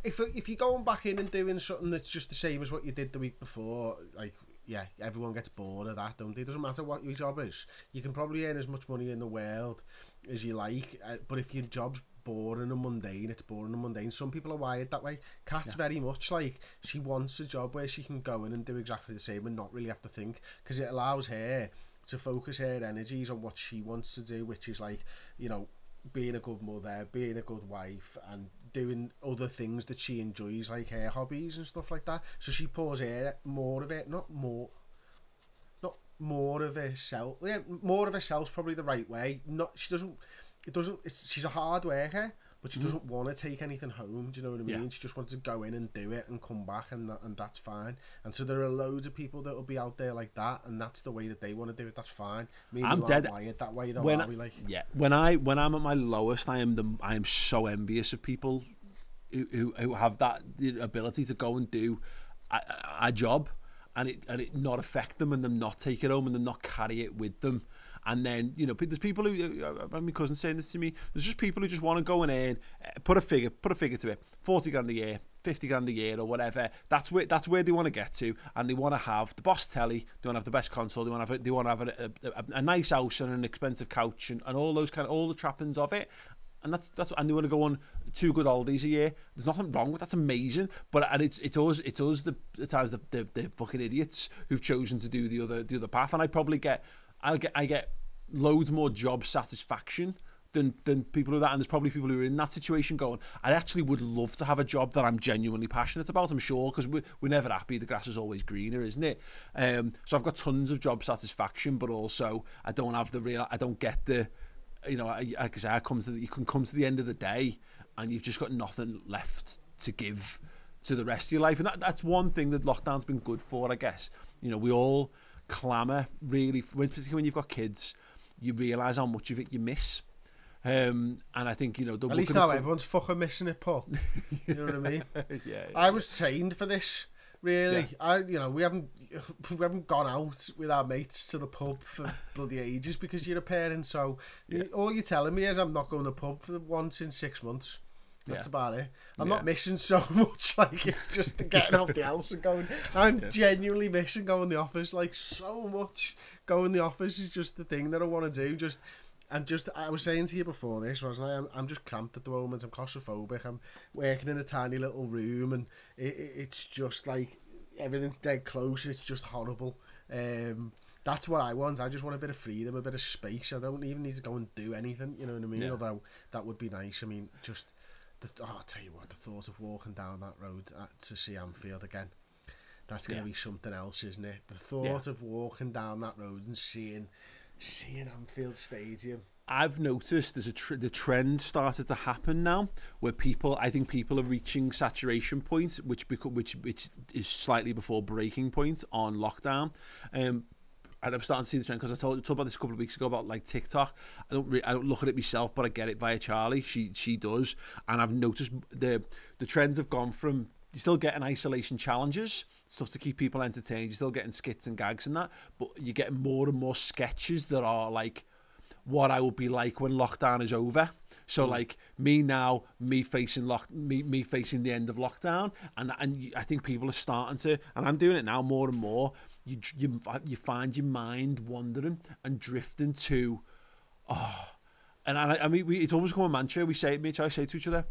if you're going back in and doing something that's just the same as what you did the week before, like, yeah, everyone gets bored of that, don't they? It doesn't matter what your job is. You can probably earn as much money in the world as you like, but if your job's boring and mundane, it's boring and mundane. Some people are wired that way. Kat's very much like, she wants a job where she can go in and do exactly the same and not really have to think, because it allows her to focus her energies on what she wants to do, which is like, you know, being a good mother, being a good wife, and doing other things that she enjoys, like her hobbies and stuff like that. So she pours her more of it, not more of herself. Yeah, more of herself's probably the right way. She's a hard worker, but she doesn't want to take anything home. Do you know what I mean? Yeah. She just wants to go in and do it and come back, and that's fine. And so there are loads of people that will be out there like that, and that's the way that they want to do it. That's fine. I'm dead wired that way, though. When I'm at my lowest, I am so envious of people who have that ability to go and do a job, and it not affect them, and them not take it home, and them not carry it with them. And then, you know, there's people who, my cousin saying this to me, there's just people who just want to go and earn, put a figure to it, 40 grand a year, 50 grand a year or whatever. That's where they want to get to, and they want to have the boss telly, they want to have the best console, they want to have a nice house and an expensive couch and all those all the trappings of it. And and they want to go on 2 good holidays a year. There's nothing wrong with that. That's amazing. But it's us the fucking idiots who've chosen to do the other path. And I get loads more job satisfaction than people who are that. And there's probably people who are in that situation going, I actually would love to have a job that I'm genuinely passionate about, I'm sure, because we're never happy. The grass is always greener, isn't it? So I've got tons of job satisfaction, but also I don't get the, you know, like I say, you can come to the end of the day and you've just got nothing left to give to the rest of your life. And that's one thing that lockdown's been good for, I guess. You know, we all clamour, really, particularly when you've got kids, you realise how much of it you miss. And I think, you know, at least now everyone's fucking missing it, Paul. You know what I mean? Yeah. I was trained for this, really. Yeah. We haven't gone out with our mates to the pub for bloody ages because you're a parent. So all you're telling me is I'm not going to the pub for once in 6 months. That's about it. I'm not missing so much. Like, it's just the getting out the house and going. I'm genuinely missing going to the office. Like, so much. Going to the office is just the thing that I want to do. I was saying to you before this, wasn't I? I'm just cramped at the moment. I'm claustrophobic. I'm working in a tiny little room, and it's just like everything's dead close. It's just horrible. That's what I want. I just want a bit of freedom, a bit of space. I don't even need to go and do anything. You know what I mean? Yeah. Although that would be nice. I mean, just. I'll tell you what, the thought of walking down that road to see Anfield again, that's going to be something else, isn't it? The thought of walking down that road and seeing Anfield Stadium. I've noticed there's the trend started to happen now where I think people are reaching saturation points, which is slightly before breaking point on lockdown. And I'm starting to see the trend because I talked about this a couple of weeks ago about like TikTok. I don't look at it myself, but I get it via Charlie. She does, and I've noticed the trends have gone from, you're still getting isolation challenges, stuff to keep people entertained. You're still getting skits and gags and that, but you're getting more and more sketches that are like what I would be like when lockdown is over. So like me facing the end of lockdown, and I think people are starting to, and I'm doing it now more and more. You find your mind wandering and drifting to, I mean, it's almost become a mantra. I say to each other,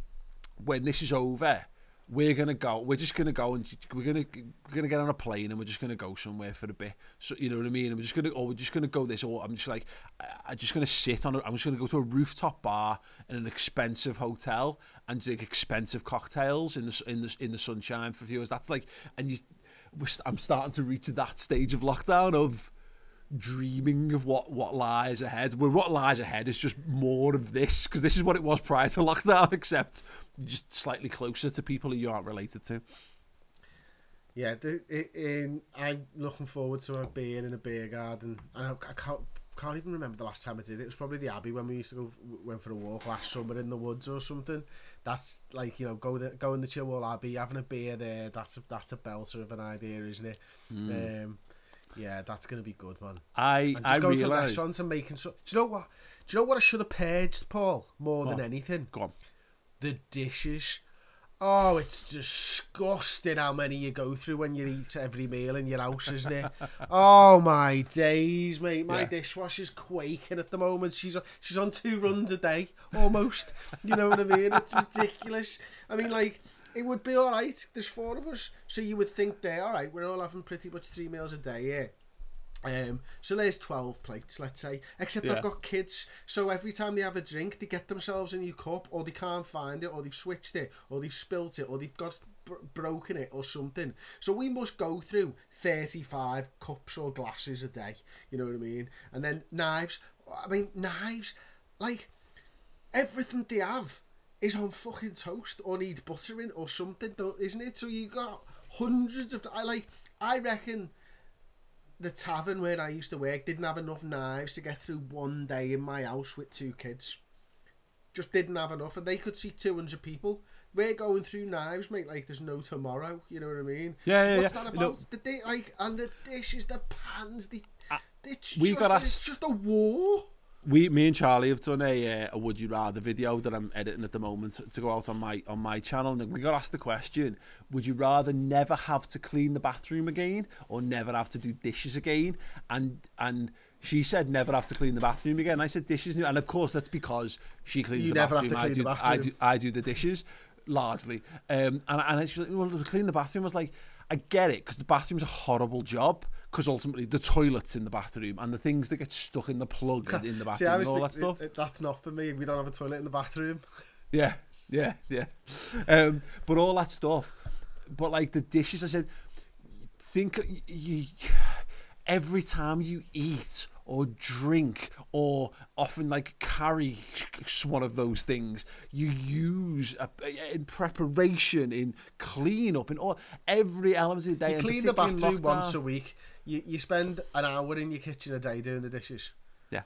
when this is over, we're just gonna go and we're gonna get on a plane and we're just gonna go somewhere for a bit. So you know what I mean? And we're just gonna go this, or I'm just gonna sit on I'm just gonna go to a rooftop bar in an expensive hotel and drink expensive cocktails in the sunshine for viewers. That's like, I'm starting to reach that stage of lockdown of dreaming of what lies ahead. Well, what lies ahead is just more of this, because this is what it was prior to lockdown, except just slightly closer to people who you aren't related to. Yeah, I'm looking forward to a beer in a beer garden. And I can't even remember the last time I did it. It was probably the Abbey when we used to went for a walk last summer in the woods or something. That's like, you know, go in the Chilwell Abbey, having a beer there. That's a belter of an idea, isn't it? Yeah, that's gonna be good, man. I going to realised. restaurants and making so. Do you know what? Do you know what I should have purged, Paul? More than anything, Go on. the dishes. Oh, it's disgusting how many you go through when you eat every meal in your house, isn't it? Oh my days, mate! My dishwasher's quaking at the moment. She's on 2 runs a day almost. You know what I mean? It's ridiculous. I mean, like, it would be all right. There's 4 of us, so you would think they're all right. We're all having pretty much 3 meals a day here. So there's 12 plates, let's say. Except I've got kids, so every time they have a drink, they get themselves a new cup, or they can't find it, or they've switched it, or they've spilt it, or they've got broken it, or something. So we must go through 35 cups or glasses a day. You know what I mean? And then knives. I mean, knives, like, everything they have is on fucking toast or needs buttering or something, isn't it? So you got hundreds of. I reckon the tavern where I used to work didn't have enough knives to get through one day in my house with 2 kids. Just didn't have enough, and they could see 200 people. We're going through knives, mate, like there's no tomorrow. You know what I mean? What's that about? No. And the dishes, the pans, it's just a war. Me and Charlie have done a Would You Rather video that I'm editing at the moment to go out on my channel, and we got asked the question: would you rather never have to clean the bathroom again, or never have to do dishes again? And she said never have to clean the bathroom again. I said dishes, and of course that's because she cleans the bathroom. Have to clean the bathroom. I do the dishes largely. And she's like, well, clean the bathroom. I was like, I get it, because the bathroom's a horrible job, because ultimately the toilet's in the bathroom and the things that get stuck in the plug in the bathroom and all that stuff. That's not for me. We don't have a toilet in the bathroom. Yeah. But all that stuff. But like the dishes, I said, think you every time you eat or drink or often like carry one of those things, you use in preparation, in clean up, in all every element of the day. You clean the bathroom once a week. You spend an hour in your kitchen a day doing the dishes. Yeah,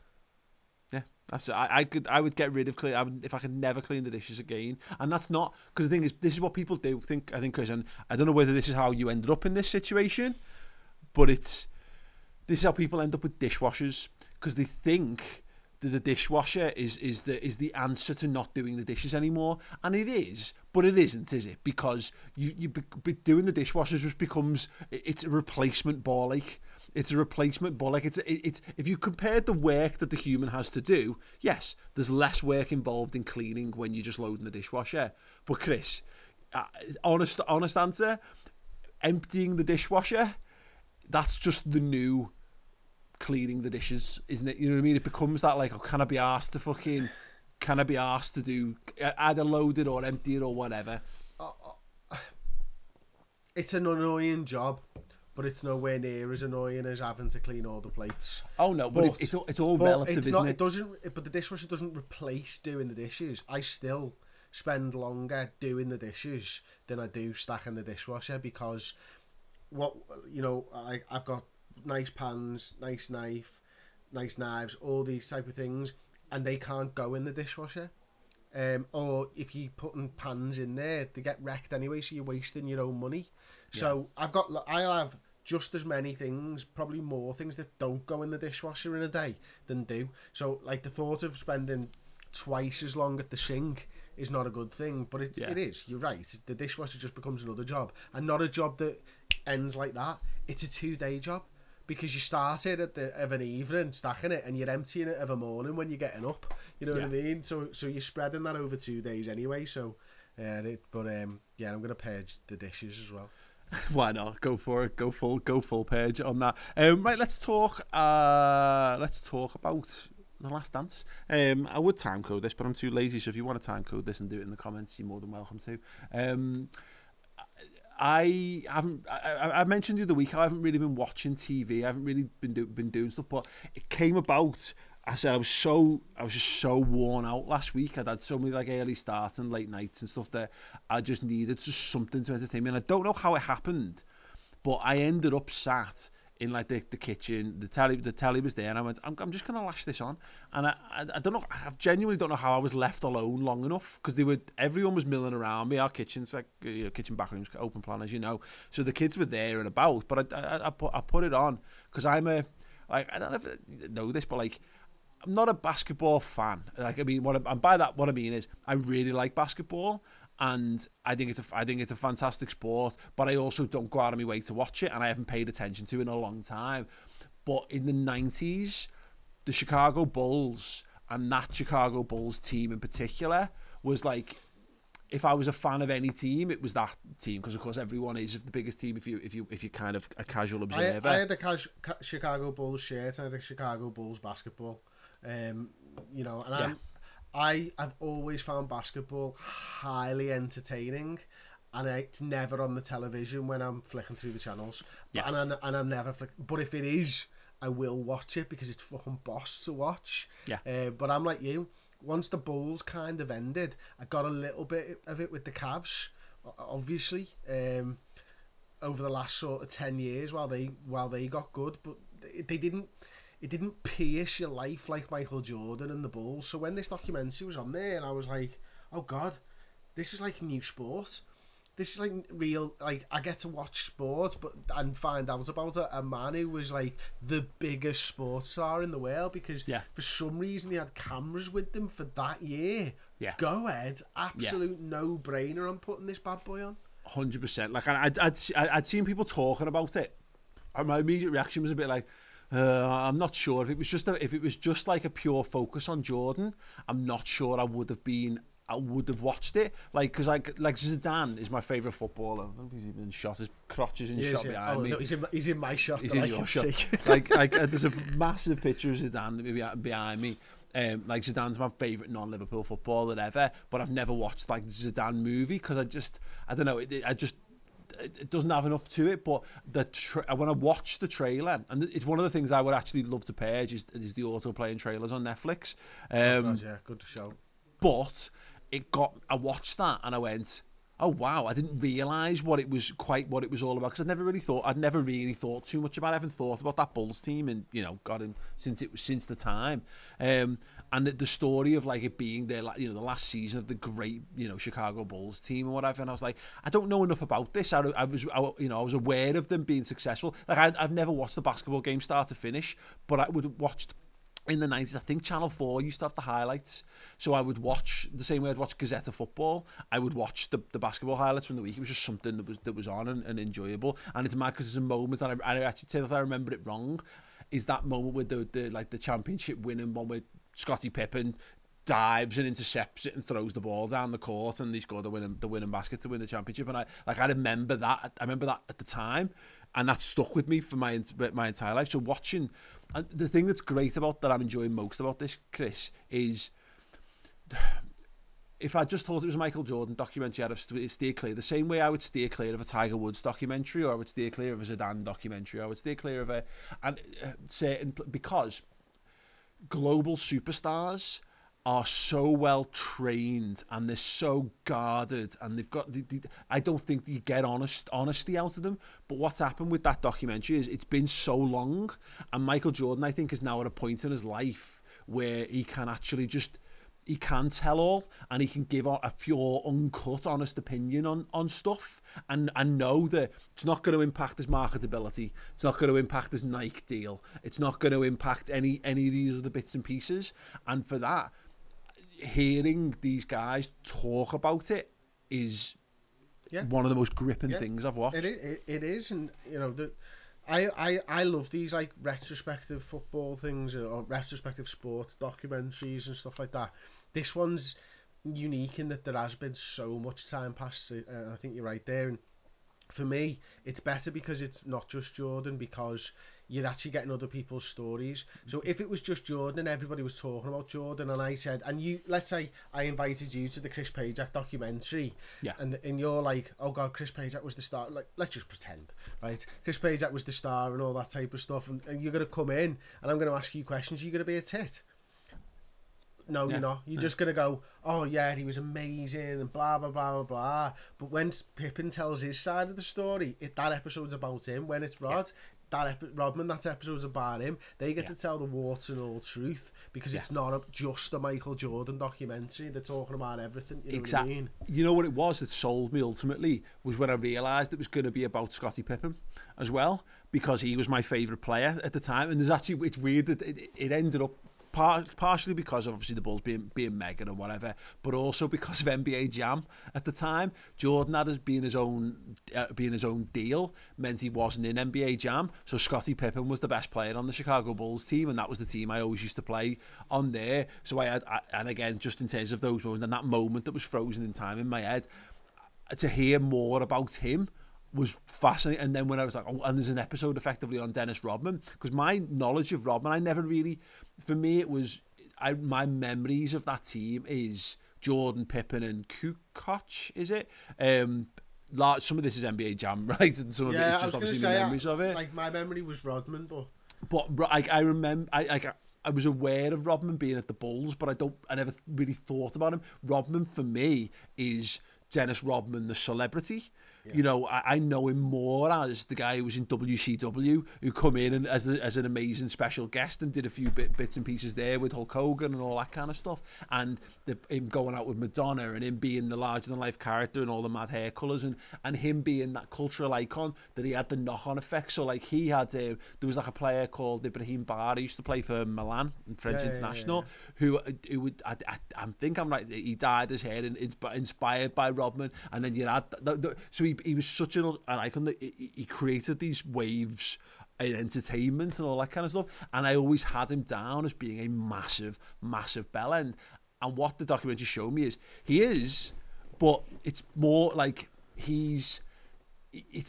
that's it. I would get rid of if I could never clean the dishes again. And that's not because the thing is, this is what people do. I think, Chris, and I don't know whether this is how you ended up in this situation, but this is how people end up with dishwashers, because they think that the dishwasher is the answer to not doing the dishes anymore, and it is, but it isn't, is it? Because you doing the dishwashers just becomes, it's a replacement ball ache. It's a replacement ball ache. It's if you compared the work that the human has to do, yes, there's less work involved in cleaning when you're just loading the dishwasher. But Chris, honest answer, emptying the dishwasher, that's just the new cleaning the dishes, isn't it? You know what I mean? It becomes that, like, oh, can I be asked to do either load it or empty it or whatever? It's an annoying job, but it's nowhere near as annoying as having to clean all the plates. Oh no, but it's all relative, isn't it? It doesn't. But the dishwasher doesn't replace doing the dishes. I still spend longer doing the dishes than I do stacking the dishwasher, because I've got nice pans, nice knives, all these type of things, and they can't go in the dishwasher. Or if you putting pans in there, they get wrecked anyway, so you're wasting your own money. Yeah. So I'll have just as many things, probably more things, that don't go in the dishwasher in a day than do. So like the thought of spending twice as long at the sink is not a good thing, but it is. You're right. The dishwasher just becomes another job, and not a job that ends like that. It's a 2-day job, because you started of an evening stacking it, and you're emptying it of a morning when you're getting up. You know what I mean? So you're spreading that over 2 days anyway. So, I'm gonna purge the dishes as well. Why not? Go for it. Go full purge on that. Right, let's talk about The Last Dance. I would time code this, but I'm too lazy. So if you want to time code this and do it in the comments, you're more than welcome to. I mentioned the other week I haven't really been watching TV. I haven't really been doing stuff, but it came about. I said I was just so worn out last week. I'd had so many like early starts and late nights and stuff that I just needed just something to entertain me. And I don't know how it happened, But I ended up sat in like the kitchen, the telly was there, and I went, I'm just gonna lash this on, and I don't know, I genuinely don't know how I was left alone long enough, because everyone was milling around me. Our kitchen's like, kitchen back room's open plan, as you know, so the kids were there and about, but I put it on because I don't know if you know this, but like, I'm not a basketball fan. Like, I mean, what I mean is I really like basketball, and I think it's a fantastic sport, but I also don't go out of my way to watch it, and I haven't paid attention to it in a long time. But in the 90s, the Chicago Bulls, and that Chicago Bulls team in particular, was like, if I was a fan of any team, it was that team, because of course everyone is the biggest team if you kind of a casual observer. I had a Chicago Bulls shirt, and I had a Chicago Bulls basketball. You know, and I've always found basketball highly entertaining, and it's never on the television when I'm flicking through the channels. Yeah. And I'm never but if it is, I will watch it because it's fucking boss to watch. Yeah. But I'm like you. Once the Bulls kind of ended, I got a little bit of it with the Cavs, obviously, over the last sort of 10 years while they got good, but they didn't. It didn't pierce your life like Michael Jordan and the Bulls. So when this documentary was on there, and I was like, oh God, this is like a new sport. This is like real, like, I get to watch sports and find out about a man who was like the biggest sports star in the world, because for some reason they had cameras with them for that year. Yeah. Go ahead. Absolute no-brainer on putting this bad boy on. 100%. Like, I'd seen people talking about it, and my immediate reaction was a bit like, I'm not sure if it was just like a pure focus on Jordan. I'm not sure I would have watched it, like, because like Zidane is my favourite footballer. I don't know if he's even shot. His crotch is in shot behind me. No, he's in my shot. He's in your shot. like there's a massive picture of Zidane behind me. Like, Zidane's my favourite non-Liverpool footballer ever, but I've never watched like the Zidane movie because I don't know. It doesn't have enough to it, but when I watched the trailer, and it's one of the things I would actually love to purge is the auto-playing trailers on Netflix. God, yeah, good show. But I watched that and I went, oh wow, I didn't realise what it was all about, because I'd never really thought too much about it. I haven't thought about that Bulls team, and since the time. And the story of like it being the last season of the great Chicago Bulls team and whatever, and I was like, I don't know enough about this. I was aware of them being successful. Like, I've never watched the basketball game start to finish, but I would have watched. In the 90s, I think Channel 4 used to have the highlights. So I would watch, the same way I'd watch Gazzetta Football, I would watch the basketball highlights from the week. It was just something that was on and enjoyable. And it's mad because there's a moment, and I actually say that I remember it wrong, is that moment with the championship winning one where Scottie Pippen dives and intercepts it and throws the ball down the court, and he scored the winning basket to win the championship. And I remember that. I remember that at the time, and that stuck with me for my entire life. So watching, and the thing that's great about that I'm enjoying most about this, Chris, is if I just thought it was a Michael Jordan documentary, I'd have steer clear. The same way I would steer clear of a Tiger Woods documentary, or I would steer clear of a Zidane documentary, or I would steer clear of because global superstars are so well trained and they're so guarded, and they've got I don't think you get honesty out of them. But what's happened with that documentary is it's been so long, and Michael Jordan, I think, is now at a point in his life where he can actually he can tell all, and he can give a pure, uncut, honest opinion on stuff, and know that it's not going to impact his marketability, it's not going to impact his Nike deal, it's not going to impact any of these other bits and pieces. And for that, hearing these guys talk about it is one of the most gripping things I've watched. It is, and I love these like retrospective football things or retrospective sport documentaries and stuff like that. This one's unique in that there has been so much time passed, and I think you're right there. And for me, it's better because it's not just Jordan, because you're actually getting other people's stories. So if it was just Jordan and everybody was talking about Jordan, and I said, and you, let's say I invited you to the Chris Pajak documentary, and you're like, oh God, Chris Pajak was the star. Like, let's just pretend, right? Chris Pajak was the star and all that type of stuff, and you're going to come in and I'm going to ask you questions, you're going to be a tit. No, you're not. You're just going to go, oh, yeah, he was amazing and blah, blah, blah, blah, blah. But when Pippen tells his side of the story, that episode's about him. When it's Rod, Rodman, that episode's about him. They get to tell the warts and all truth because it's not just a Michael Jordan documentary. They're talking about everything. You know what I mean? You know what it was that sold me ultimately was when I realised it was going to be about Scottie Pippen as well, because he was my favourite player at the time. And it's weird that it ended up partially because of obviously the Bulls being mega and whatever, but also because of NBA Jam at the time. Jordan had as being his own deal meant he wasn't in NBA Jam, so Scottie Pippen was the best player on the Chicago Bulls team, and that was the team I always used to play on there. So and again, just in terms of those moments and that moment that was frozen in time in my head, to hear more about him was fascinating. And then when I was like, oh, and there's an episode effectively on Dennis Rodman, because my knowledge of Rodman, I never really, for me it was, my memories of that team is Jordan, Pippen and Kukoc, is it? Some of this is NBA Jam, right? And some of it is just obviously the memories of it. Like, my memory was Rodman, but I remember, I was aware of Rodman being at the Bulls, but I never really thought about him. Rodman for me is Dennis Rodman, the celebrity. Yeah. You know, I know him more as the guy who was in WCW, who come in and as an amazing special guest and did a few bits and pieces there with Hulk Hogan and all that kind of stuff. And him going out with Madonna and him being the larger-than-life character and all the mad hair colours and him being that cultural icon that he had the knock-on effect. So, like, he had... there was, like, a player called Ibrahim Bar who used to play for Milan and French International, who would... I think I'm right. He dyed his hair and inspired by Rodman. And then you had... So he was such an icon that he created these waves in entertainment and all that kind of stuff. And I always had him down as being a massive, massive bellend. And what the documentary showed me is he is, but it's more like it's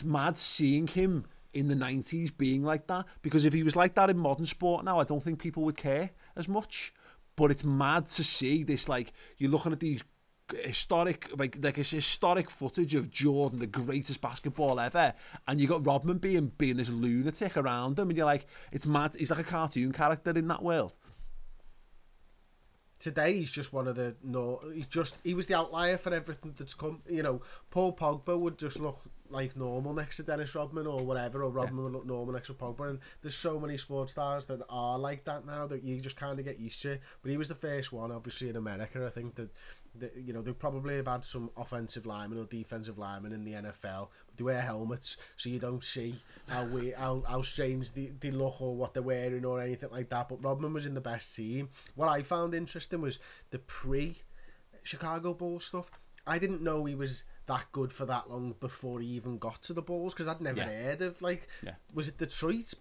mad seeing him in the 90s being like that, because if he was like that in modern sport now, I don't think people would care as much. But it's mad to see this, like, you're looking at these historic, like it's historic footage of Jordan, the greatest basketball ever, and you got Rodman being this lunatic around him, and you're like, it's mad. He's like a cartoon character in that world. Today he's just one of the he was the outlier for everything that's come. You know, Paul Pogba would just look like normal next to Dennis Rodman or whatever, or Rodman would look normal next to Pogba. And there's so many sports stars that are like that now that you just kind of get used to. But he was the first one, obviously, in America. I think that you know, they probably have had some offensive linemen or defensive linemen in the NFL, but they wear helmets so you don't see how strange they look or what they're wearing or anything like that. But Rodman was in the best team. What I found interesting was the pre-Chicago Bulls stuff. I didn't know he was that good for that long before he even got to the Bulls, because I'd never heard of, like, was it Detroit?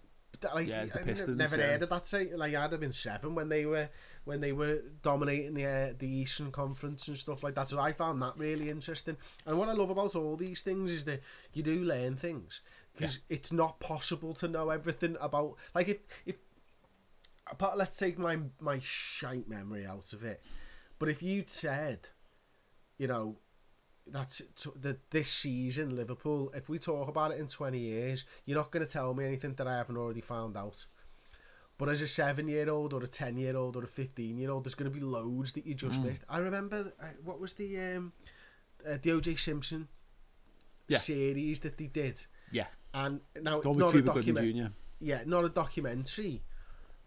Like, it's the Pistons. Never heard of that. Say, like, I'd have been 7 when they were dominating the Eastern Conference and stuff like that. So I found that really interesting. And what I love about all these things is that you do learn things, because it's not possible to know everything about. Like, if let's take my shite memory out of it, but if you'd said, you know, that's this season Liverpool, if we talk about it in 20 years, you're not going to tell me anything that I haven't already found out. But as a 7-year-old or a 10-year-old or a 15-year-old, there's going to be loads that you just missed. I remember what was the O.J. Simpson series that they did. Yeah. And now not a documentary. Yeah, not a documentary.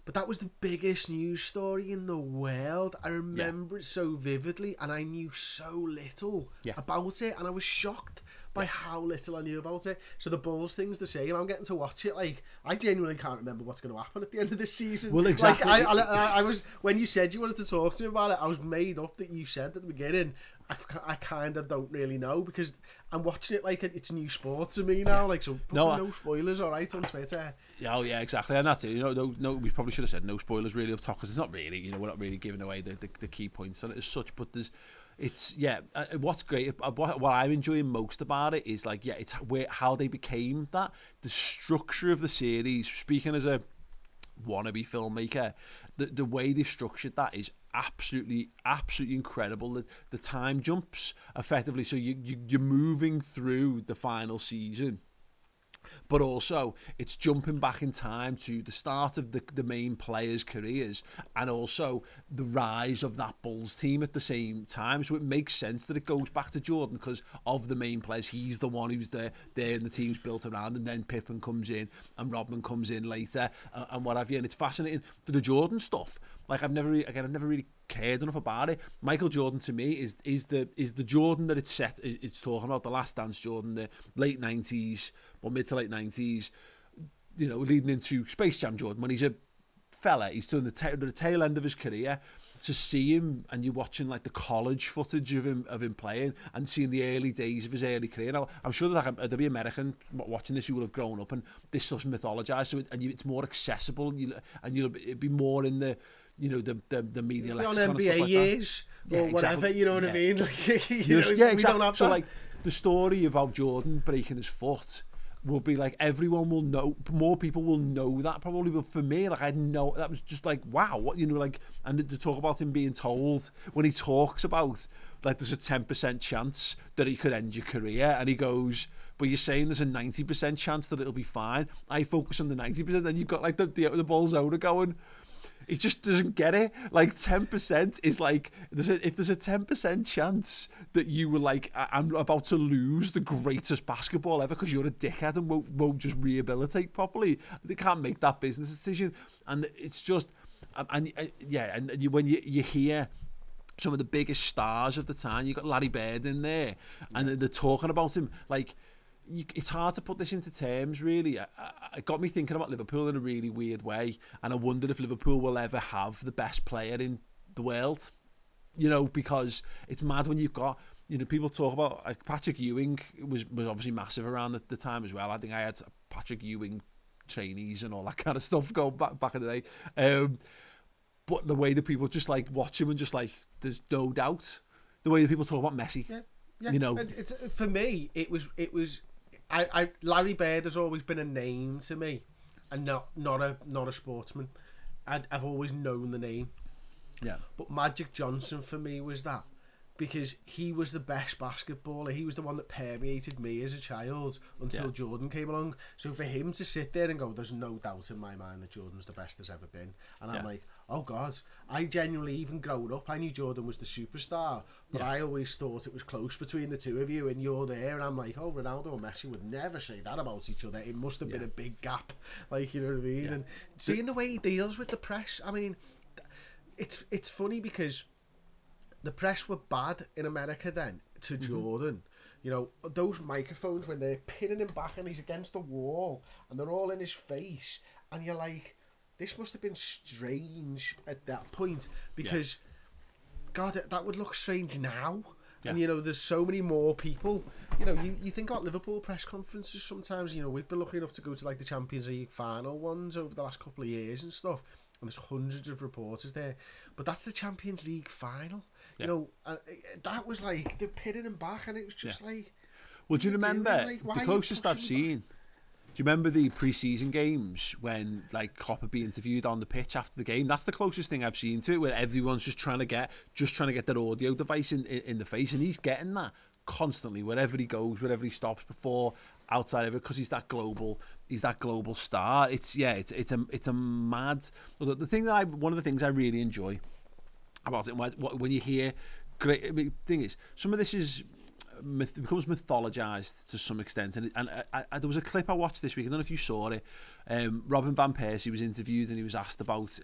But that was the biggest news story in the world. I remember it so vividly, and I knew so little about it, and I was shocked by how little I knew about it. So the Bulls thing's the same. I'm getting to watch it. Like, I genuinely can't remember what's going to happen at the end of this season. Well, exactly. Like, I was, when you said you wanted to talk to me about it, I was made up that you said at the beginning. I kind of don't really know, because I'm watching it like it's new sport to me now. Like, so no spoilers, all right, on Twitter. Oh yeah, exactly, and that's it. You know, no, we probably should have said no spoilers really up top, because it's not really, you know, we're not really giving away the key points on it as such. But what's great, what I'm enjoying most about it is, like, it's how they became that, the structure of the series. Speaking as a wannabe filmmaker, the way they've structured that is absolutely incredible. The time jumps effectively, so you're moving through the final season but also it's jumping back in time to the start of the main players' careers, and also the rise of that Bulls team at the same time. So it makes sense that it goes back to Jordan because of the main players. He's the one who's there and the team's built around, and then Pippen comes in and Rodman comes in later, and what have you. And it's fascinating for the Jordan stuff. Like I've never really cared enough about it. Michael Jordan to me is the Jordan that it's talking about, the Last Dance Jordan, the late 90s or mid to late 90s, you know, leading into Space Jam Jordan, when he's a fella, he's doing the tail end of his career. To see him, and you're watching like the college footage of him playing, and seeing the early days of his early career. Now, I'm sure that there'll be American watching this who will have grown up, and this stuff's mythologized, so it's more accessible, and it'd be more in the, you know, the media lexicon on NBA like years or whatever, you know what I mean? Like, you know, exactly. We don't have so that. Like the story about Jordan breaking his foot will be like, everyone will know, more people will know that probably, but for me, like, I know that was just like, wow, what, you know, like, and to talk about him being told, when he talks about like there's a 10% chance that he could end your career, and he goes, but you're saying there's a 90% chance that it'll be fine. I focus on the 90%, then you've got like the Bulls owner going, he just doesn't get it. Like 10% is like, if there's a 10% chance that you were like, I'm about to lose the greatest basketball ever because you're a dickhead and won't just rehabilitate properly, they can't make that business decision. And it's just, and when you hear some of the biggest stars of the time, you got Larry Bird in there, and they're talking about him like, it's hard to put this into terms, really. It got me thinking about Liverpool in a really weird way, and I wondered if Liverpool will ever have the best player in the world, you know, because it's mad when you've got, you know, people talk about, like, Patrick Ewing was obviously massive around the time as well. I think I had Patrick Ewing trainees and all that kind of stuff going back in the day, but the way that people just like watch him and just like, there's no doubt, the way that people talk about Messi, you know. It's, for me, it was Larry Bird has always been a name to me, and not a sportsman. I've always known the name. Yeah. But Magic Johnson for me was that, because he was the best basketballer. He was the one that permeated me as a child until Jordan came along. So for him to sit there and go, there's no doubt in my mind that Jordan's the best there's ever been. And I'm like, oh God, I genuinely, even growing up, I knew Jordan was the superstar, but I always thought it was close between the two of you, and you're there, and I'm like, oh, Ronaldo and Messi would never say that about each other. It must have been a big gap, like, you know what I mean? And seeing the way he deals with the press, I mean, it's funny because the press were bad in America then to Jordan. You know, those microphones when they're pinning him back and he's against the wall and they're all in his face, and you're like, this must have been strange at that point, because God, that would look strange now. And, you know, there's so many more people. You know, you think about Liverpool press conferences sometimes, you know, we've been lucky enough to go to like the Champions League final ones over the last couple of years and stuff, and there's hundreds of reporters there, but that's the Champions League final. You know, that was like, they're pinning him back, and it was just like... Well, do you remember, the closest I've seen, do you remember the pre-season games when, like, Klopp would be interviewed on the pitch after the game? That's the closest thing I've seen to it, where everyone's just trying to get their audio device in the face, and he's getting that constantly wherever he goes, wherever he stops, before, outside of it, because he's that global star. It's a mad... The thing that one of the things I really enjoy about it, when you hear great, I mean, thing is, some of this is becomes mythologized to some extent, and there was a clip I watched this week, I don't know if you saw it. Robin van Persie was interviewed, and he was asked about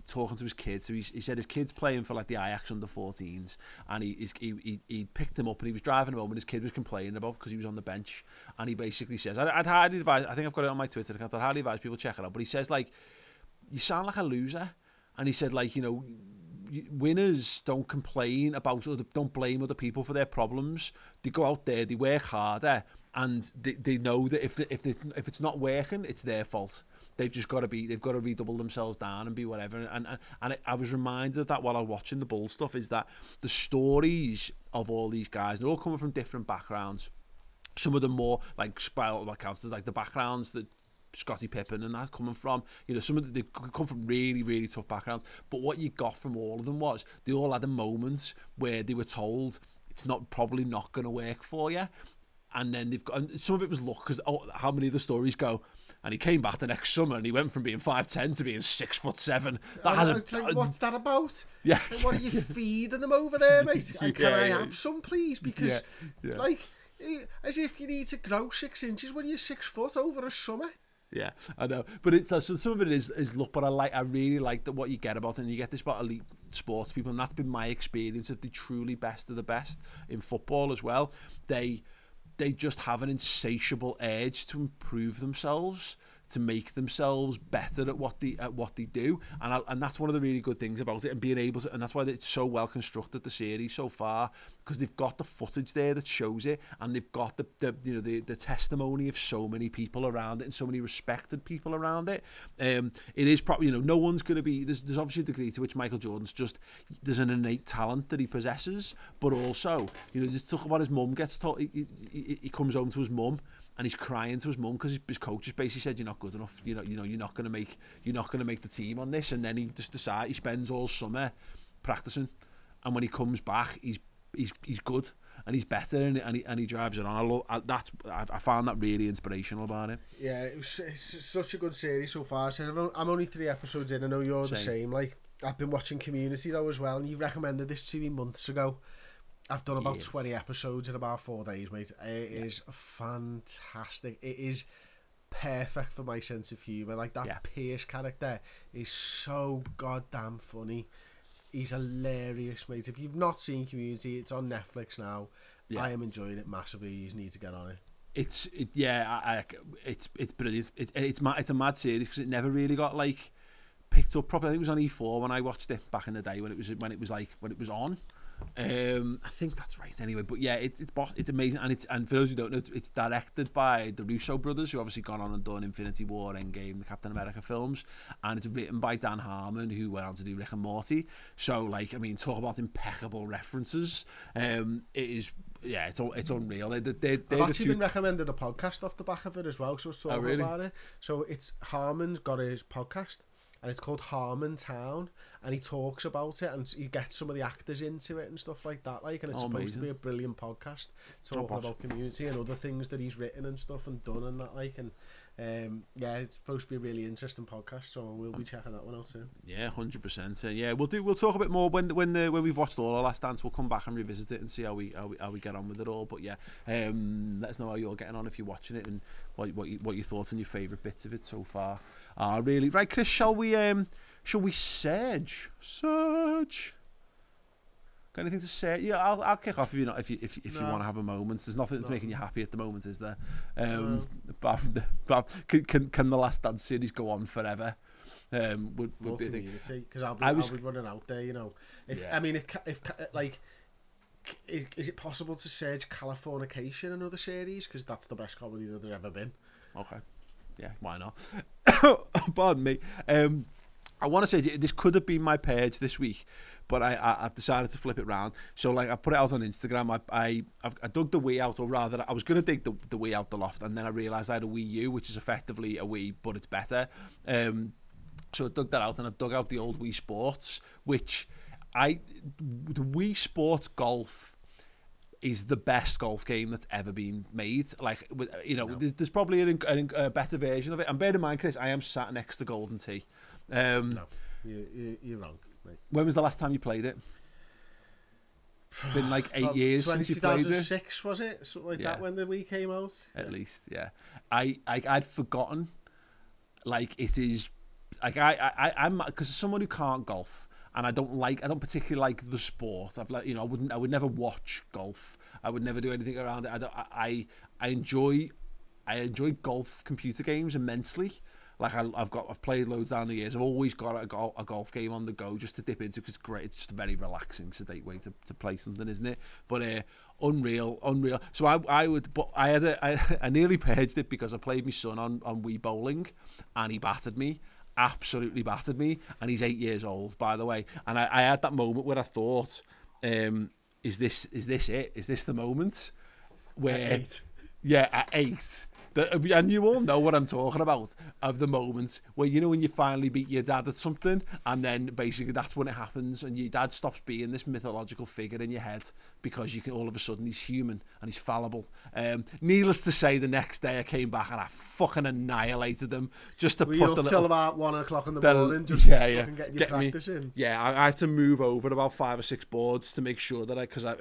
talking to his kids. So he said his kid's playing for like the Ajax under 14s, and he picked them up and he was driving home, and his kid was complaining about, because he was on the bench, and he basically says, I'd highly advise, I think I've got it on my Twitter account, I'd highly advise people check it out, but he says, like, you sound like a loser. And he said, like, you know, winners don't complain about, or don't blame other people for their problems. They go out there, they work harder, and they know that if it's not working, it's their fault. They've got to redouble themselves down and be whatever. And I was reminded of that while I was watching the Bull stuff, is that the stories of all these guys, they're all coming from different backgrounds. Some of them more like spiral accounts, like the backgrounds that Scottie Pippen and that coming from, you know, some of they come from really, really tough backgrounds, but what you got from all of them was they all had a moment where they were told it's probably not going to work for you, and then they've got, and some of it was luck because how many of the stories go, and he came back the next summer and he went from being 5'10" to being 6'7". That has what's that about? Yeah. Like, what are you feeding them over there, mate? And can I have some, please? Because, like, as if you need to grow 6 inches when you're 6 foot over a summer. Yeah, I know, but it's so some of it is look. But I really like that what you get about it, and you get this about elite sports people, and that's been my experience of the truly best of the best in football as well. They just have an insatiable urge to improve themselves, to make themselves better at what they do, and that's one of the really good things about it, and being able to, and that's why it's so well constructed, the series so far, because they've got the footage there that shows it, and they've got the testimony of so many people around it and so many respected people around it. It is probably, no one's going to be, there's obviously a degree to which Michael Jordan's just, there's an innate talent that he possesses, but also, just talk about his mum gets told, he comes home to his mum and he's crying to his mum because his coach has basically said, you're not good enough, you're not going to make the team on this, and then he just decides, he spends all summer practicing, and when he comes back he's good and he's better, and he drives it on. I found that really inspirational about it. Yeah, it's such a good series so far. So I'm only 3 episodes in. I know you're the same. Like, I've been watching Community though as well, and you recommended this to me months ago. I've done about 20 episodes in about 4 days, mate. It is fantastic. It is perfect for my sense of humour. Like, that Pierce character is so goddamn funny. He's hilarious, mate. If you've not seen Community, it's on Netflix now. Yeah. I am enjoying it massively. You need to get on it. It's brilliant. It's a mad series because it never really got like picked up properly. I think it was on E4 when I watched it back in the day when it was on. I think that's right anyway, but yeah, it's amazing, and for those who don't know, it's directed by the Russo brothers, who obviously gone on and done Infinity War, Endgame, the Captain America films, and it's written by Dan Harmon, who went on to do Rick and Morty. So, like, I mean, talk about impeccable references. It's unreal. I've actually been recommended a podcast off the back of it as well, so I was talking about it. So it's Harmon's got his podcast, and it's called Harmon Town, and he talks about it, and he gets some of the actors into it and stuff like that, like, and it's supposed to be a brilliant podcast talking about Community and other things that he's written and stuff and done and that, like, and it's supposed to be a really interesting podcast, so we'll be checking that one out too. Yeah, 100%. Yeah, we'll talk a bit more when we've watched all our Last Dance. We'll come back and revisit it and see how we get on with it all. But yeah, let us know how you're getting on if you're watching it, and what your thoughts and your favourite bits of it so far are. Really, right, Chris? Shall we surge? Got anything to say? Yeah, I'll kick off if you want to have a moment. There's nothing that's making you happy at the moment, is there? Apart from can the Last Dance series go on forever? Would be a thing. Because I'll be running out there. Is it possible to surge Californication in another series? Because that's the best comedy that there's ever been. Okay. Yeah, why not? Pardon me. I want to say this could have been my page this week, but I've decided to flip it round. So, like, I put it out on Instagram. I dug the Wii out, or rather, I was going to dig the Wii out the loft, and then I realised I had a Wii U, which is effectively a Wii, but it's better. So I dug that out, and I've dug out the old Wii Sports, which the Wii Sports Golf is the best golf game that's ever been made. Like, there's probably a better version of it. And bear in mind, Chris, I am sat next to Golden Tee. No, you're wrong, mate. When was the last time you played it? It's been like 8 years since you played it. 2006 was it? Something like that when the Wii came out. At least, yeah. I'd forgotten. Like, it is. Like, I'm because someone who can't golf, and I don't particularly like the sport. I would never watch golf. I would never do anything around it. I enjoy golf computer games immensely. Like, I've played loads down the years. I've always got a golf game on the go just to dip into, because it's great. It's just a very relaxing, sedate way to play something, isn't it? But unreal. So I nearly purged it because I played my son on Wii Bowling, and he battered me. Absolutely battered me, and he's 8 years old, by the way. And I had that moment where I thought, is this it? Is this the moment where? At 8. Yeah, at 8. And you all know what I'm talking about, of the moments where, you know, when you finally beat your dad at something, and then basically that's when it happens, and your dad stops being this mythological figure in your head because you can, all of a sudden he's human and he's fallible. Needless to say, the next day I came back and I fucking annihilated them just to put the till about 1 o'clock in the morning, just fucking getting your practice in. Yeah, I had to move over about 5 or 6 boards to make sure that because I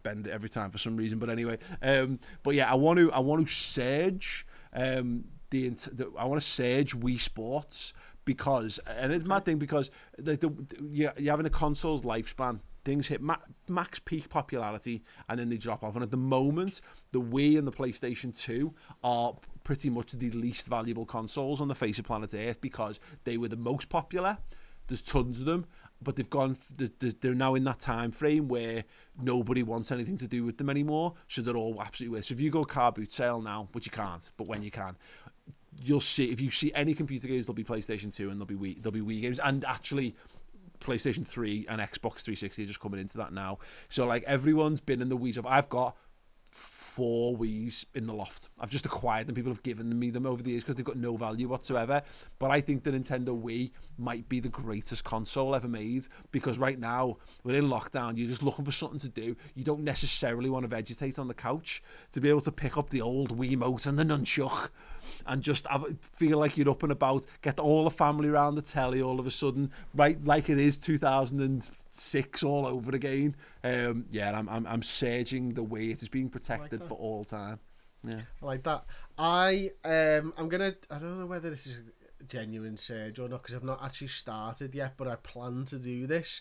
bend it every time for some reason. But anyway, but yeah, I want to surge I want to surge Wii Sports, because, and it's a mad thing, because you're having a console's lifespan. Things hit max peak popularity and then they drop off. And at the moment, the Wii and the PlayStation 2 are pretty much the least valuable consoles on the face of planet Earth, because they were the most popular. There's tons of them, but they're now in that time frame where nobody wants anything to do with them anymore, so they're all absolutely worth. So if you go car boot sale now, which you can't, but when you can, you'll see, if you see any computer games, there'll be PlayStation 2 and there'll be Wii games, and actually PlayStation 3 and Xbox 360 are just coming into that now. So like, everyone's been in the Wii stuff. I've got 4 Wiis in the loft. I've just acquired them. People have given me them over the years because they've got no value whatsoever. But I think the Nintendo Wii might be the greatest console ever made, because right now we're in lockdown. You're just looking for something to do. You don't necessarily want to vegetate on the couch. To be able to pick up the old Wiimote and the nunchuck and just feel like you're up and about, get all the family around the telly all of a sudden, right, like it is 2006 all over again. Yeah, I'm surging the way it is being protected for all time. Yeah, I like that. I don't know whether this is a genuine surge or not, because I've not actually started yet, but I plan to do this.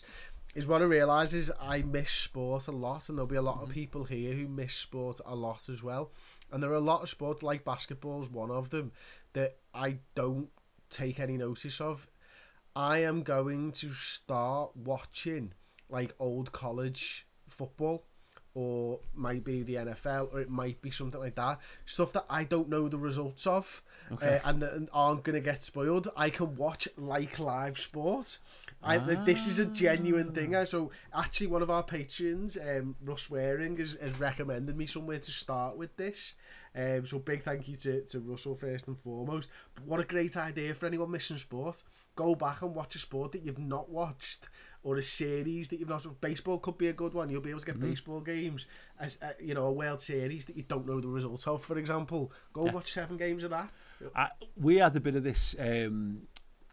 Is what I realise is I miss sport a lot, and there'll be a lot of people here who miss sport a lot as well. And there are a lot of sports, like basketball's one of them, that I don't take any notice of. I am going to start watching like old college football, or might be the NFL, or it might be something like that. Stuff that I don't know the results of, and aren't going to get spoiled. I can watch like live sport. This is a genuine thing. So actually, one of our patrons, Russ Waring, has recommended me somewhere to start with this. So big thank you to Russell first and foremost. But what a great idea for anyone missing sport. Go back and watch a sport that you've not watched, or a series that you've not. Baseball could be a good one. You'll be able to get baseball games, as a World Series that you don't know the results of, for example. Go watch 7 games of that. We had a bit of this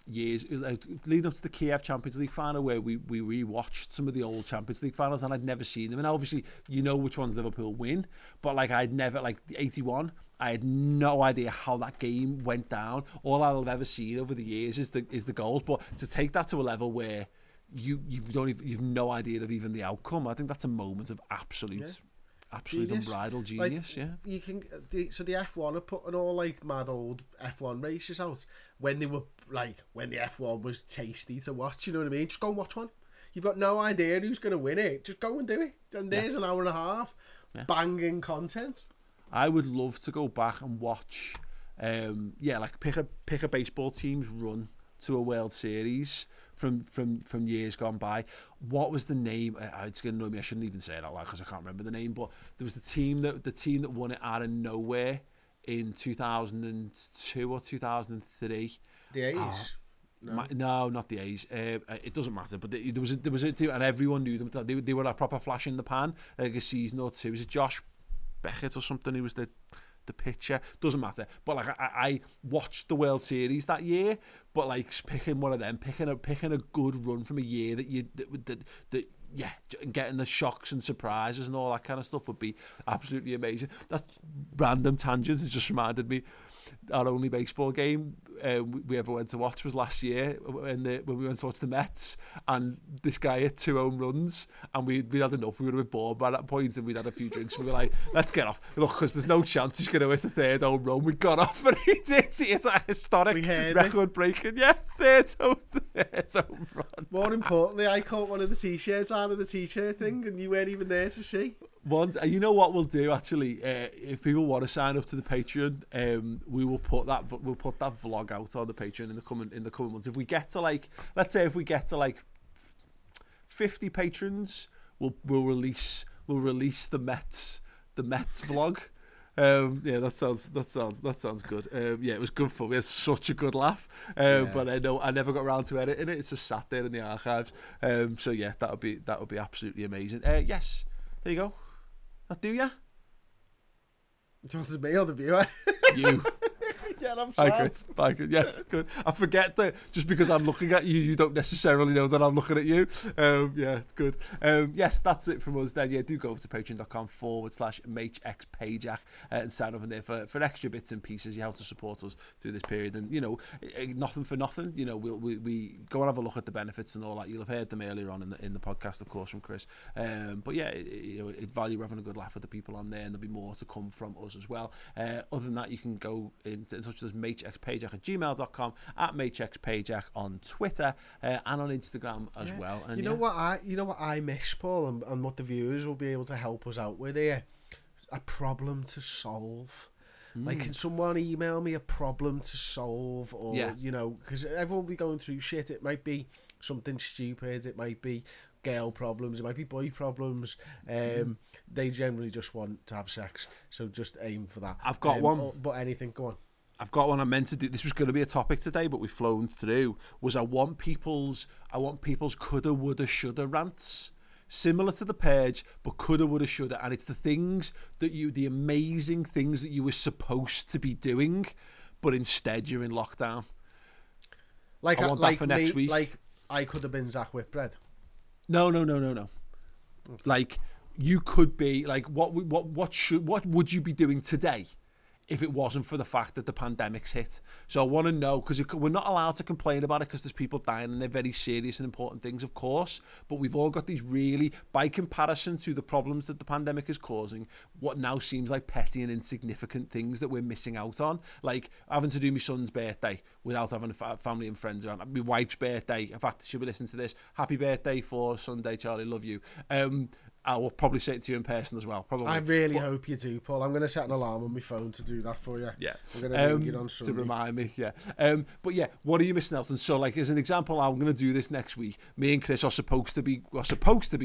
years leading up to the Kiev Champions League final, where we rewatched some of the old Champions League finals, and I'd never seen them. And obviously, which ones Liverpool win, but like I'd never, like the 81, I had no idea how that game went down. All I'll ever see over the years is the goals. But to take that to a level where you've no idea of even the outcome, I think that's a moment of absolute genius. Unbridled genius. Like, you can. So the F1 are putting all like mad old F1 races out when the F1 was tasty to watch. You know what I mean? Just go and watch one. You've got no idea who's going to win it. Just go and do it. And there's an hour and a half banging content. I would love to go back and watch. Like pick a baseball team's run to a World Series from years gone by. What was the name? It's going to annoy me. I shouldn't even say it out loud because I can't remember the name. But there was the team that won it out of nowhere in 2002 or 2003. The A's. No, not the A's. It doesn't matter. But there was a team, and everyone knew them. They were a proper flash in the pan, like a season or two. Was it Josh Beckett or something? He was the pitcher, doesn't matter. But like I watched the World Series that year, but like picking one of them, picking a good run from a year that getting the shocks and surprises and all that kind of stuff would be absolutely amazing. That random tangent has just reminded me. Our only baseball game we ever went to watch was last year when we went to watch the Mets, and this guy hit 2 home runs, and we had enough. We were a bit bored by that point, and we'd had a few drinks. We were like, let's get off. Look, because there's no chance he's going to hit a 3rd home run. We got off, and he did. It's a historic record-breaking. Yeah, 3rd home run. More importantly, I caught one of the T-shirts out of the T-shirt thing, and you weren't even there to see. You know what we'll do actually? If people want to sign up to the Patreon, we'll put that vlog out on the Patreon in the coming months. If we get to let's say 50 patrons, we'll release the Mets vlog. Yeah, that sounds good. Yeah, it was good fun. We had such a good laugh. But I know I never got around to editing it. It's just sat there in the archives. So yeah, that would be absolutely amazing. Yes, there you go. That do ya? Do you want to me or the viewer? You. Yeah, I'm Hi, sad. Chris. Bye, Chris. Yes, good. I forget that just because I'm looking at you, you don't necessarily know that I'm looking at you. Yeah, good. Yes, that's it from us then. Yeah, do go over to patreon.com/MHXPayjack and sign up in there for extra bits and pieces. You have to support us through this period. And, you know, nothing for nothing. You know, we go and have a look at the benefits and all that. You'll have heard them earlier on in the podcast, of course, from Chris. But yeah, you know, it's value having a good laugh with the people on there, and there'll be more to come from us as well. Other than that, you can go in touch with us, mhxpayjack@gmail.com, at mhxpayjack on Twitter, and on Instagram as well. And you know what I miss, Paul, and what the viewers will be able to help us out with here? A problem to solve. Like, can someone email me a problem to solve? Or, you know, because everyone will be going through shit. It might be something stupid. It might be girl problems. It might be boy problems. They generally just want to have sex. So just aim for that. I've got one. But anything, go on. I've got one I meant to do. This was going to be a topic today, but we've flown through. I want people's coulda, woulda, shoulda rants. Similar to the purge, but coulda, woulda, shoulda. And it's the amazing things that you were supposed to be doing, but instead you're in lockdown. Like, I want that for next week. Like, I could have been Zach Whitbread. No. Okay. Like, you could be like, what would you be doing today if it wasn't for the fact that the pandemic's hit? So I want to know, because we're not allowed to complain about it because there's people dying and they're very serious and important things, of course, but we've all got these really, by comparison to the problems that the pandemic is causing, what now seems like petty and insignificant things that we're missing out on, like having to do my son's birthday without having family and friends around, my wife's birthday. In fact, she'll be listening to this. Happy birthday for Sunday, Charlie, love you. I will probably say it to you in person as well. Probably. I really hope you do, Paul. I'm going to set an alarm on my phone to do that for you. Yeah. I'm going to ring it on Sunday. To remind me, yeah. But yeah, what are you missing out on? So, like, as an example, I'm going to do this next week. Me and Chris are supposed to be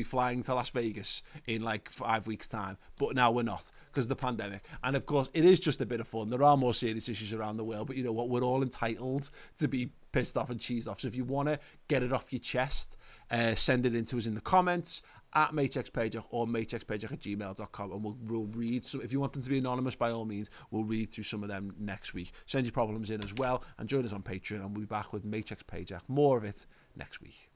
flying to Las Vegas in like 5 weeks' time, but now we're not because of the pandemic. And of course, it is just a bit of fun. There are more serious issues around the world, but you know what? We're all entitled to be pissed off and cheesed off. So if you want to get it off your chest, send it in to us in the comments at MHXPayjack or mhxpayjack@gmail.com, and we'll read some. If you want them to be anonymous, by all means, we'll read through some of them next week. Send your problems in as well, and join us on Patreon, and we'll be back with MHXPayjack. More of it next week.